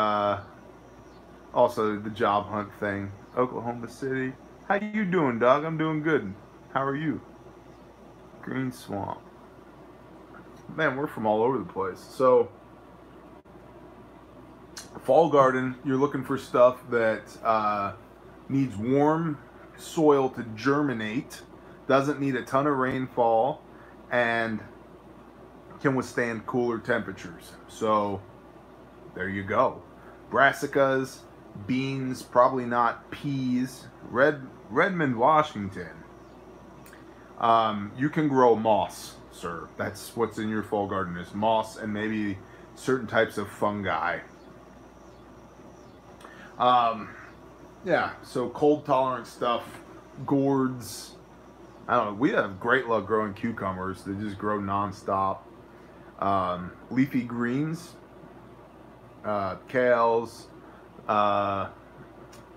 also the job hunt thing. Oklahoma City. How you doing, dog? I'm doing good. How are you? Green Swamp. Man, we're from all over the place. So, Fall Garden, you're looking for stuff that needs warm soil to germinate, doesn't need a ton of rainfall, and can withstand cooler temperatures. So there you go. Brassicas, beans, probably not peas. Redmond, Washington. You can grow moss, sir. That's what's in your fall garden is moss and maybe certain types of fungi. Yeah, so cold tolerant stuff, gourds. I don't know. We have great luck growing cucumbers. They just grow nonstop. Leafy greens, kales,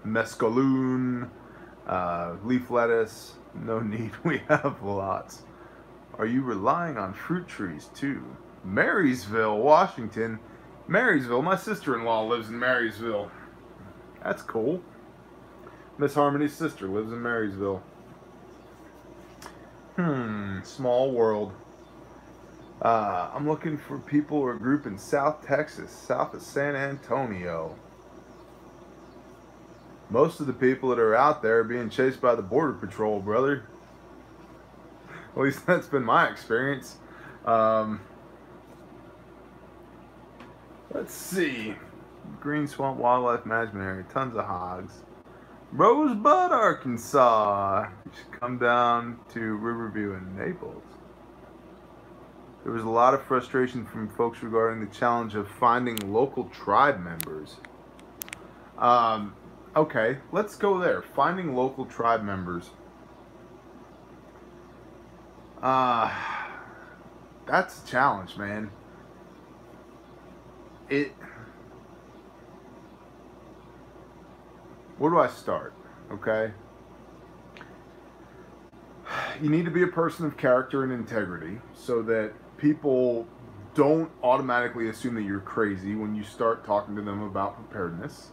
mescaloon, leaf lettuce. No need. We have lots. Are you relying on fruit trees too? Marysville, Washington. Marysville. My sister-in-law lives in Marysville. That's cool. Miss Harmony's sister lives in Marysville. Small world. I'm looking for people or a group in South Texas, south of San Antonio. Most of the people that are out there are being chased by the Border Patrol, brother. At least that's been my experience. Let's see. Green Swamp Wildlife Management Area, tons of hogs. Rosebud, Arkansas. You should come down to Riverview and Naples. There was a lot of frustration from folks regarding the challenge of finding local tribe members. Okay, let's go there. Finding local tribe members. That's a challenge, man. Where do I start? Okay. You need to be a person of character and integrity so that people don't automatically assume that you're crazy when you start talking to them about preparedness.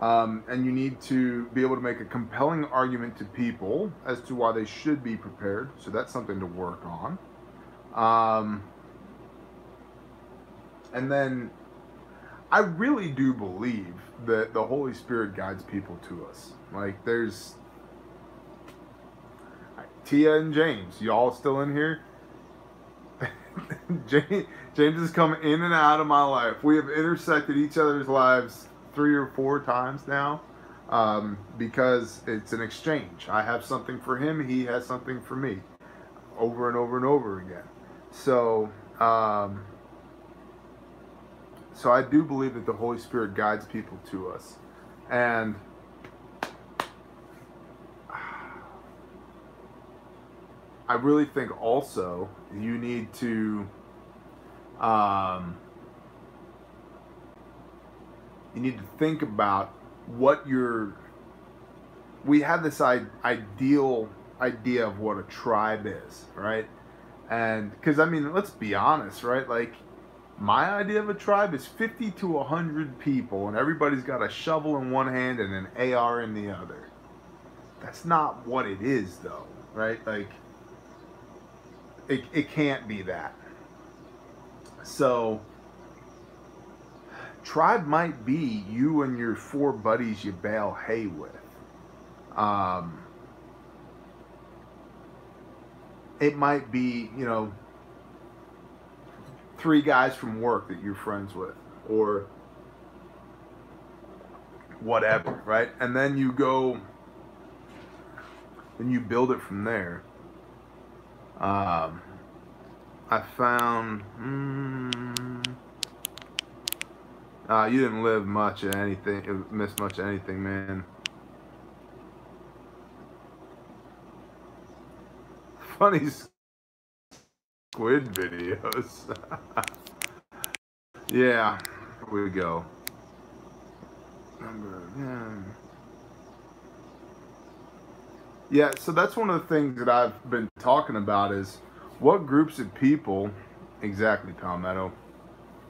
And you need to be able to make a compelling argument to people as to why they should be prepared. So that's something to work on. And then I really do believe that the Holy Spirit guides people to us. Like there's Tia and James, y'all still in here? James has come in and out of my life. We have intersected each other's lives 3 or 4 times now, because it's an exchange. I have something for him, he has something for me, over and over and over again. So I do believe that the Holy Spirit guides people to us. And I really think also you need to think about what we have this ideal idea of what a tribe is, right? And because I mean, let's be honest, right? Like my idea of a tribe is 50 to 100 people and everybody's got a shovel in one hand and an AR in the other. That's not what it is though, right? Like it can't be that. So tribe might be you and your 4 buddies you bale hay with. It might be, 3 guys from work that you're friends with, or whatever, right? And then you go, and you build it from there. I found, you didn't live much of anything, miss much of anything, man. Funny squid videos. Yeah, here we go. Yeah, so that's one of the things that I've been talking about is what groups of people, exactly, Palmetto,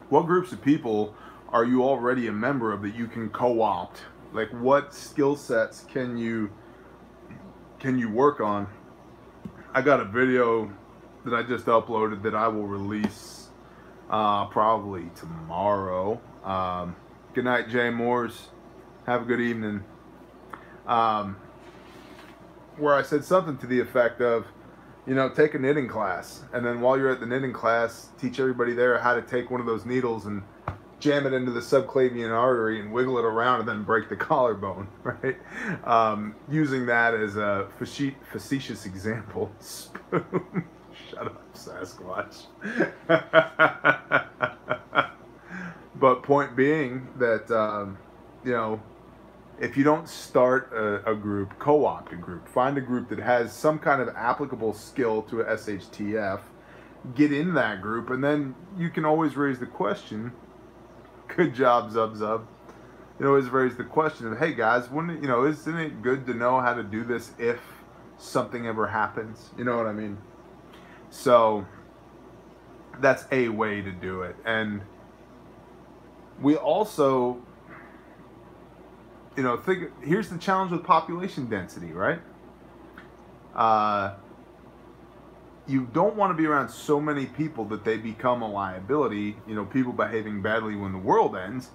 what groups of people are you already a member of that you can co-opt? Like what skill sets can you work on? I got a video that I just uploaded that I will release probably tomorrow. Good night, Jay Moores. Have a good evening. um, where I said something to the effect of, you know, take a knitting class, and then while you're at the knitting class, teach everybody there how to take one of those needles and jam it into the subclavian artery and wiggle it around and then break the collarbone, right? Using that as a facetious example. Spoon. Shut up, Sasquatch. But point being that, you know, if you don't start a group, co-opt a group. Find a group that has some kind of applicable skill to a SHTF. Get in that group, and then you can always raise the question. Good job, Zub Zub. You can always raise the question of, hey guys, wouldn't, you know, isn't it good to know how to do this if something ever happens? You know what I mean? So that's a way to do it. And we also, you know, here's the challenge with population density, right? You don't want to be around so many people that they become a liability, you know, people behaving badly when the world ends,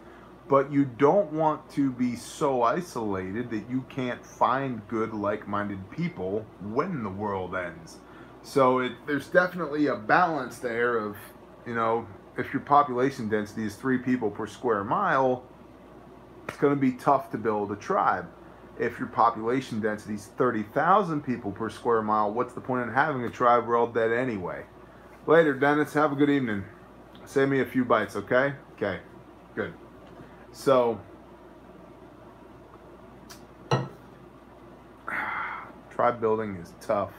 but you don't want to be so isolated that you can't find good, like-minded people when the world ends. So there's definitely a balance there of, you know, if your population density is 3 people per square mile, it's going to be tough to build a tribe. If your population density is 30,000 people per square mile, what's the point in having a tribe? We're all dead anyway. Later, Dennis. Have a good evening. Save me a few bites, okay? Okay, good. So, tribe building is tough.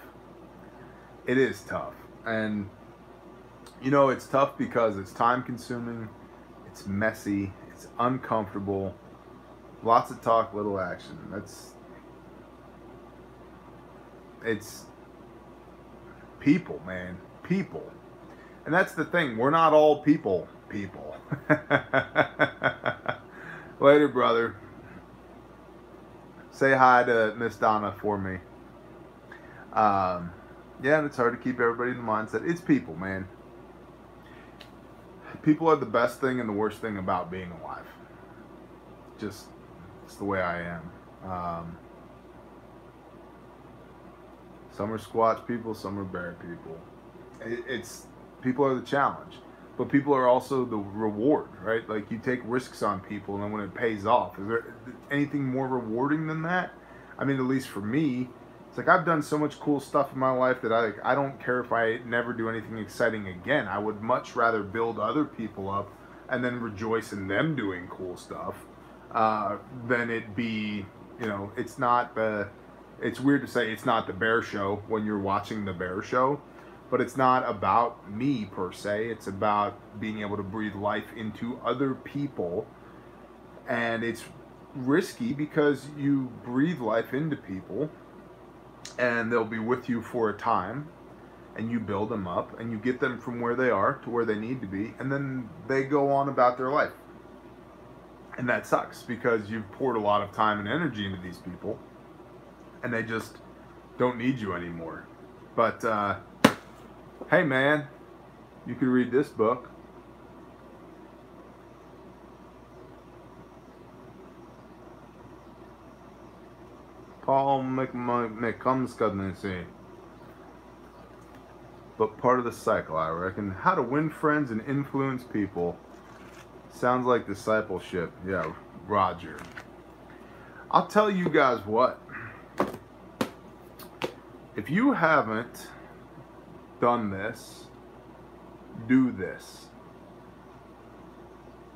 It is tough. And, you know, it's tough because it's time consuming, it's messy, it's uncomfortable. Lots of talk, little action. It's people, man. People. And that's the thing. We're not all people. Later, brother. Say hi to Miss Donna for me. Yeah, and it's hard to keep everybody in the mindset. It's people, man. People are the best thing and the worst thing about being alive. Just... it's the way I am. Some are Squatch people, some are Bear people. People are the challenge, but people are also the reward, right? Like, you take risks on people, and then when it pays off, is there anything more rewarding than that? I mean, at least for me, it's like I've done so much cool stuff in my life that I don't care if I never do anything exciting again. I would much rather build other people up and then rejoice in them doing cool stuff. Than it be, you know, it's weird to say it's not the Bear Show when you're watching the Bear Show, but it's not about me per se. It's about being able to breathe life into other people, and it's risky because you breathe life into people, and they'll be with you for a time, and you build them up, and you get them from where they are to where they need to be, and then they go on about their life. And that sucks because you've poured a lot of time and energy into these people, and they just don't need you anymore. But, hey man, you could read this book. Paul McCumscudnessy. But part of the cycle, I reckon. How to win friends and influence people. Sounds like discipleship. Yeah, Roger. I'll tell you guys what. If you haven't done this, do this.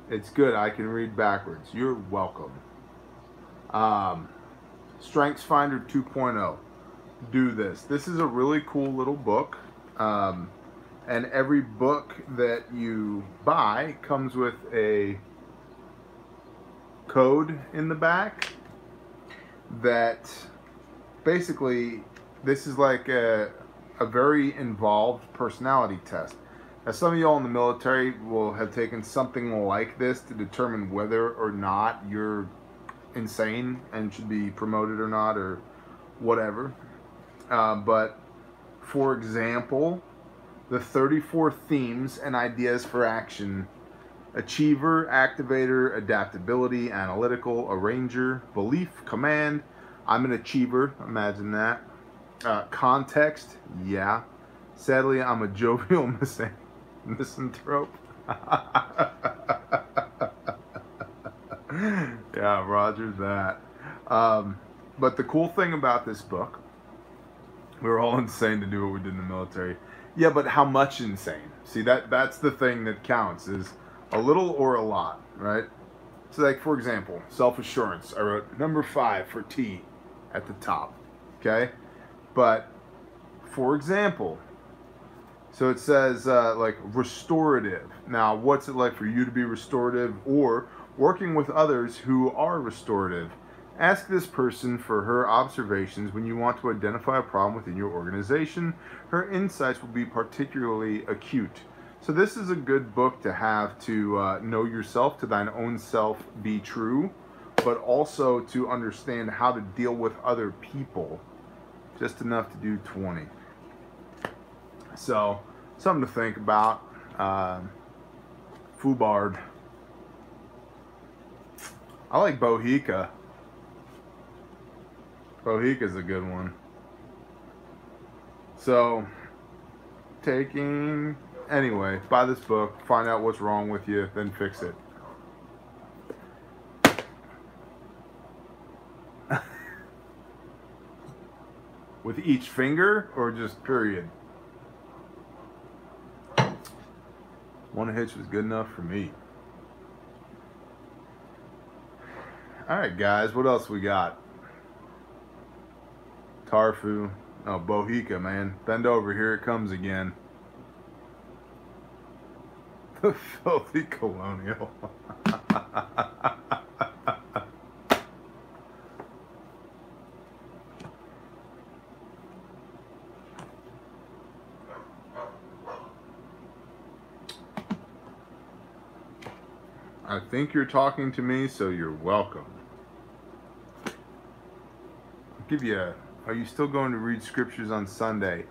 It's good. I can read backwards. You're welcome. Strengths Finder 2.0. Do this. This is a really cool little book. And every book that you buy comes with a code in the back that basically, this is like a very involved personality test. Now, some of y'all in the military will have taken something like this to determine whether or not you're insane and should be promoted or not, or whatever. But for example, the 34 themes and ideas for action: achiever, activator, adaptability, analytical, arranger, belief, command, I'm an achiever. Imagine that. Context, yeah. Sadly, I'm a jovial misanthrope. Yeah, Roger that. But the cool thing about this book, we were all insane to do what we did in the military. Yeah, but how much insane? See, that's the thing that counts, is a little or a lot, right? So, like, for example, self-assurance. I wrote number 5 for T at the top, okay? But, for example, so it says, like, restorative. Now, what's it like for you to be restorative or working with others who are restorative? Ask this person for her observations when you want to identify a problem within your organization. Her insights will be particularly acute. So this is a good book to have to know yourself, to thine own self be true, but also to understand how to deal with other people. Just enough to do 20. So, something to think about. Fubard. I like Bohica. Bohica's a good one. So, anyway, buy this book, find out what's wrong with you, then fix it. With each finger, or just period? One hitch was good enough for me. Alright guys, what else we got? Tarfu. Oh, Bohica, man. Bend over, here it comes again. The filthy colonial. I think you're talking to me, so you're welcome. I'll give you a... Are you still going to read scriptures on Sunday?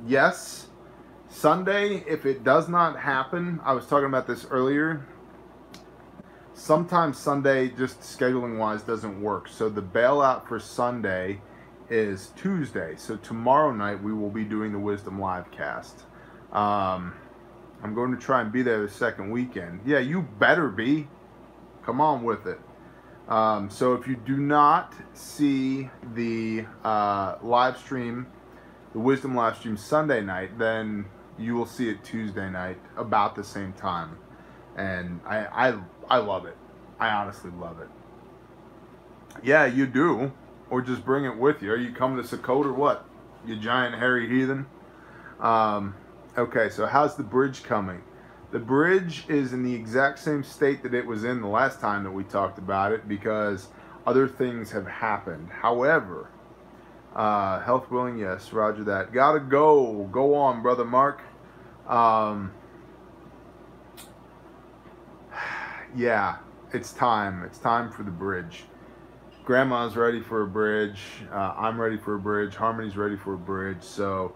Yes. Sunday, if it does not happen, I was talking about this earlier. Sometimes Sunday, just scheduling wise, doesn't work. So the bailout for Sunday is Tuesday. So tomorrow night we will be doing the Wisdom Live cast. I'm going to try and be there the second weekend. Yeah, you better be. Come on with it. So if you do not see the live stream, the Wisdom live stream Sunday night, then you will see it Tuesday night about the same time. And I love it. I honestly love it. Yeah, you do. Or just bring it with you. Are you coming to Sakota or what? You giant hairy heathen? Okay, so how's the bridge coming? The bridge is in the exact same state that it was in the last time that we talked about it, because other things have happened. However, health willing, yes, roger that. Gotta go. Go on, brother Mark. Yeah, it's time. It's time for the bridge. Grandma's ready for a bridge. I'm ready for a bridge. Harmony's ready for a bridge. So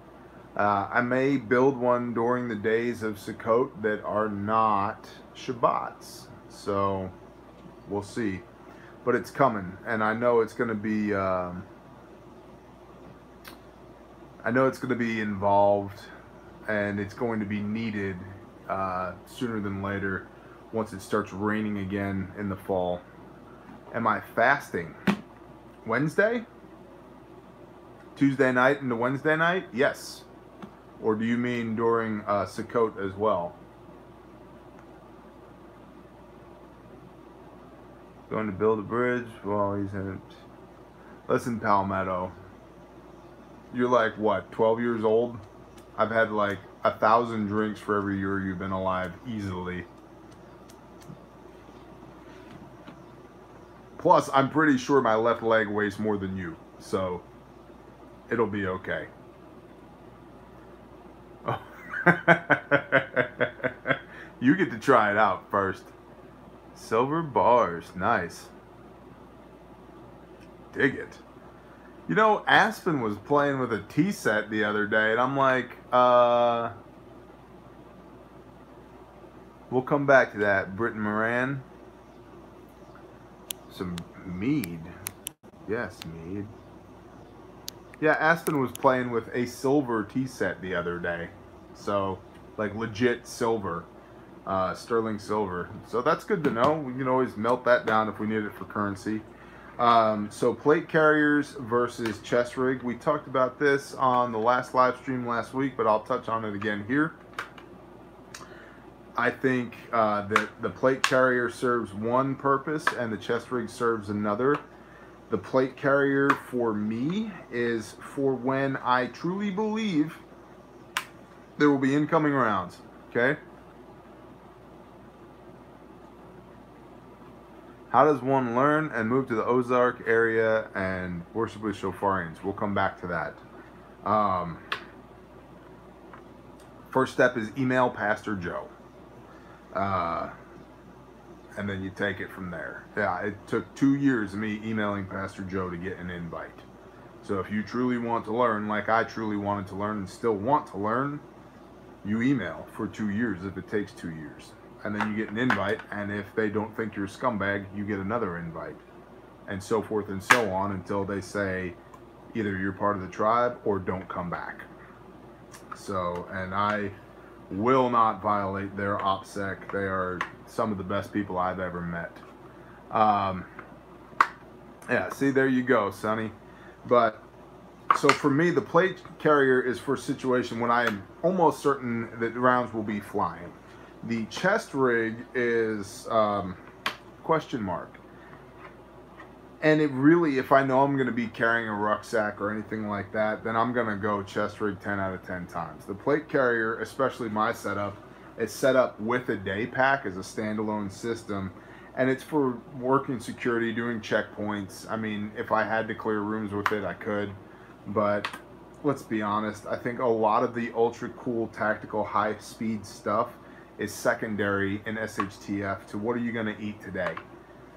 I may build one during the days of Sukkot that are not Shabbats. So we'll see. But it's coming, and I know it's going to be. I know it's going to be involved, and it's going to be needed sooner than later once it starts raining again in the fall. Am I fasting? Wednesday? Tuesday night into Wednesday night? Yes. Or do you mean during Sukkot as well? Going to build a bridge while he's in it. Listen, Palmetto. You're like, what, 12 years old? I've had like 1,000 drinks for every year you've been alive, easily. Plus, I'm pretty sure my left leg weighs more than you, so it'll be okay. Oh. You get to try it out first. Silver bars, nice. Dig it. You know, Aspen was playing with a tea set the other day, and I'm like, we'll come back to that. Britton Moran. Some mead. Yes, Mead. Yeah, Aspen was playing with a silver tea set the other day. So, like legit silver. Sterling silver. So that's good to know. We can always melt that down if we need it for currency. So plate carriers versus chest rig. We talked about this on the last live stream last week, but I'll touch on it again here. I think that the plate carrier serves one purpose and the chest rig serves another. The plate carrier for me is for when I truly believe there will be incoming rounds. Okay? How does one learn and move to the Ozark area and worship with Shofarians? We'll come back to that. First step is email Pastor Joe. And then you take it from there. Yeah, it took 2 years of me emailing Pastor Joe to get an invite. So if you truly want to learn, like I truly wanted to learn and still want to learn, you email for 2 years if it takes 2 years. And then you get an invite, and if they don't think you're a scumbag, you get another invite. And so forth and so on until they say either you're part of the tribe or don't come back. So, and I will not violate their OPSEC. They are some of the best people I've ever met. Yeah, see, there you go, Sonny. But, so for me, the plate carrier is for a situation when I am almost certain that the rounds will be flying. The chest rig is question mark. And it really, if I know I'm going to be carrying a rucksack or anything like that, then I'm going to go chest rig 10 out of 10 times. The plate carrier, especially my setup, is set up with a day pack as a standalone system. And it's for working security, doing checkpoints. I mean, if I had to clear rooms with it, I could. But let's be honest, I think a lot of the ultra cool, tactical, high speed stuff is secondary in SHTF to what are you going to eat today.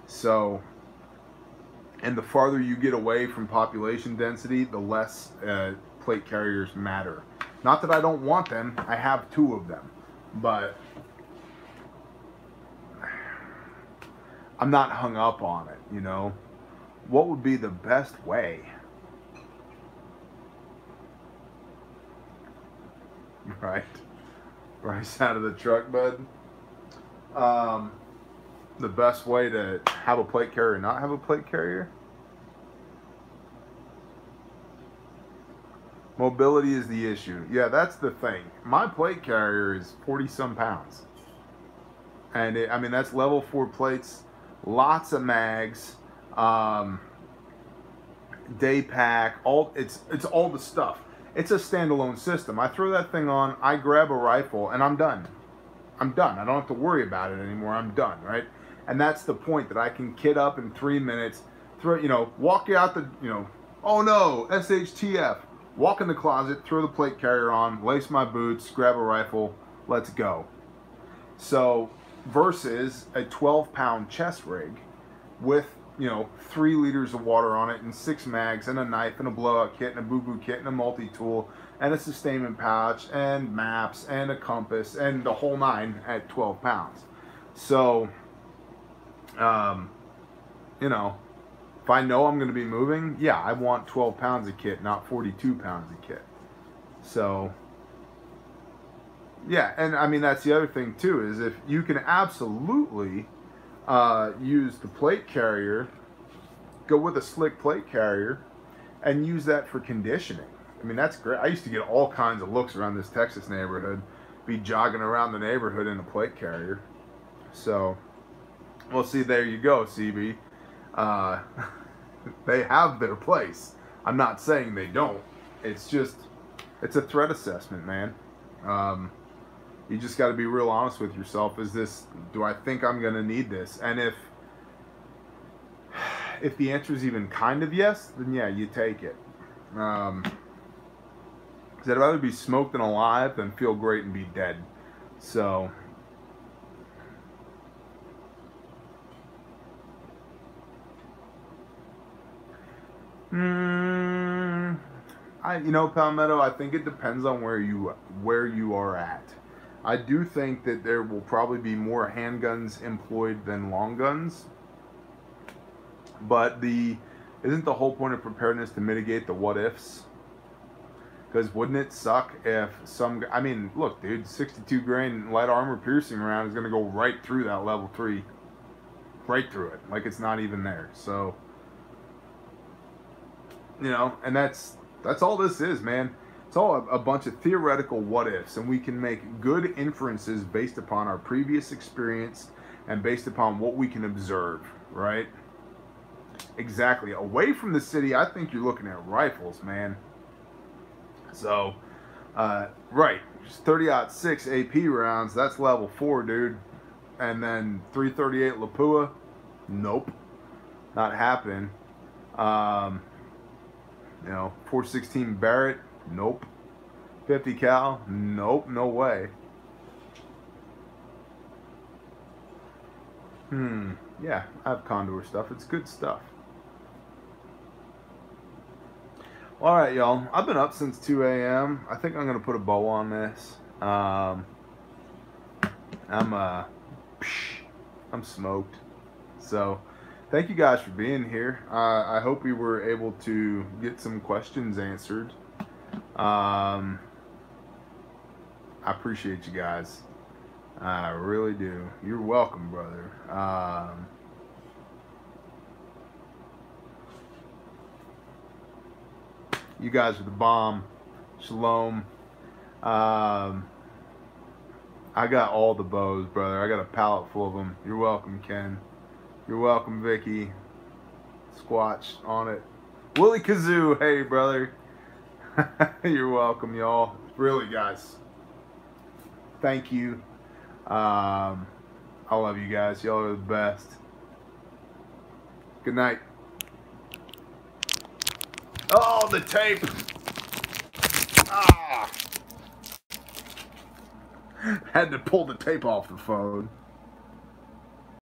So, and the farther you get away from population density, the less plate carriers matter. Not that I don't want them, I have 2 of them, but I'm not hung up on it, you know. What would be the best way? Right. Bryce out of the truck, bud. The best way to have a plate carrier, not have a plate carrier? Mobility is the issue. Yeah, that's the thing. My plate carrier is 40-some pounds. And it, I mean, that's level 4 plates, lots of mags, day pack, it's all the stuff. It's a standalone system. I throw that thing on, I grab a rifle, and I'm done. I'm done. I don't have to worry about it anymore. I'm done, right? And that's the point, that I can kit up in 3 minutes, throw, you know, walk out the, you know, oh no, SHTF. Walk in the closet, throw the plate carrier on, lace my boots, grab a rifle, let's go. So, versus a 12-pound chest rig with, you know, 3 liters of water on it and 6 mags and a knife and a blowout kit and a boo-boo kit and a multi-tool and a sustainment pouch and maps and a compass and the whole 9 at 12 pounds. So, you know, if I know I'm going to be moving, yeah, I want 12 pounds of kit, not 42 pounds of kit. So, yeah, and I mean, that's the other thing too, is if you can absolutely use the plate carrier, go with a slick plate carrier, and use that for conditioning. I mean, that's great. I used to get all kinds of looks around this Texas neighborhood, be jogging around the neighborhood in a plate carrier. So, well, see, there you go, CB. They have their place. I'm not saying they don't. It's just, it's a threat assessment, man. You just got to be real honest with yourself. Is this, do I think I'm going to need this? And if the answer is even kind of yes, then yeah, you take it. Because I'd rather be smoked and alive than feel great and be dead. So, you know, Palmetto, I think it depends on where you are at. I do think that there will probably be more handguns employed than long guns, but the Isn't the whole point of preparedness to mitigate the what ifs? Because wouldn't it suck if I mean, look, dude, 62 grain light armor piercing round is going to go right through that level 3. Right through it. Like it's not even there. So, you know, and that's all this is, man. It's all a bunch of theoretical what ifs, and we can make good inferences based upon our previous experience and based upon what we can observe, right? Exactly. Away from the city, I think you're looking at rifles, man. So, right, just 30-06 AP rounds. That's level 4, dude. And then 338 Lapua, nope, not happening. You know, 416 Barrett, nope. 50 cal, nope, no way. Yeah, I have Condor stuff. It's good stuff. All right, y'all. I've been up since 2 a.m. I think I'm gonna put a bow on this. I'm smoked. So, thank you guys for being here. I hope we were able to get some questions answered. I appreciate you guys. I really do. You're welcome, brother. You guys are the bomb. Shalom. I got all the bows, brother. I got a pallet full of them. You're welcome, Ken. You're welcome, Vicky. Squatch on it. Willie Kazoo, hey, brother. You're welcome, y'all. Really, guys. Thank you. I love you guys. Y'all are the best. Good night. Oh, the tape. Ah. Had to pull the tape off the phone.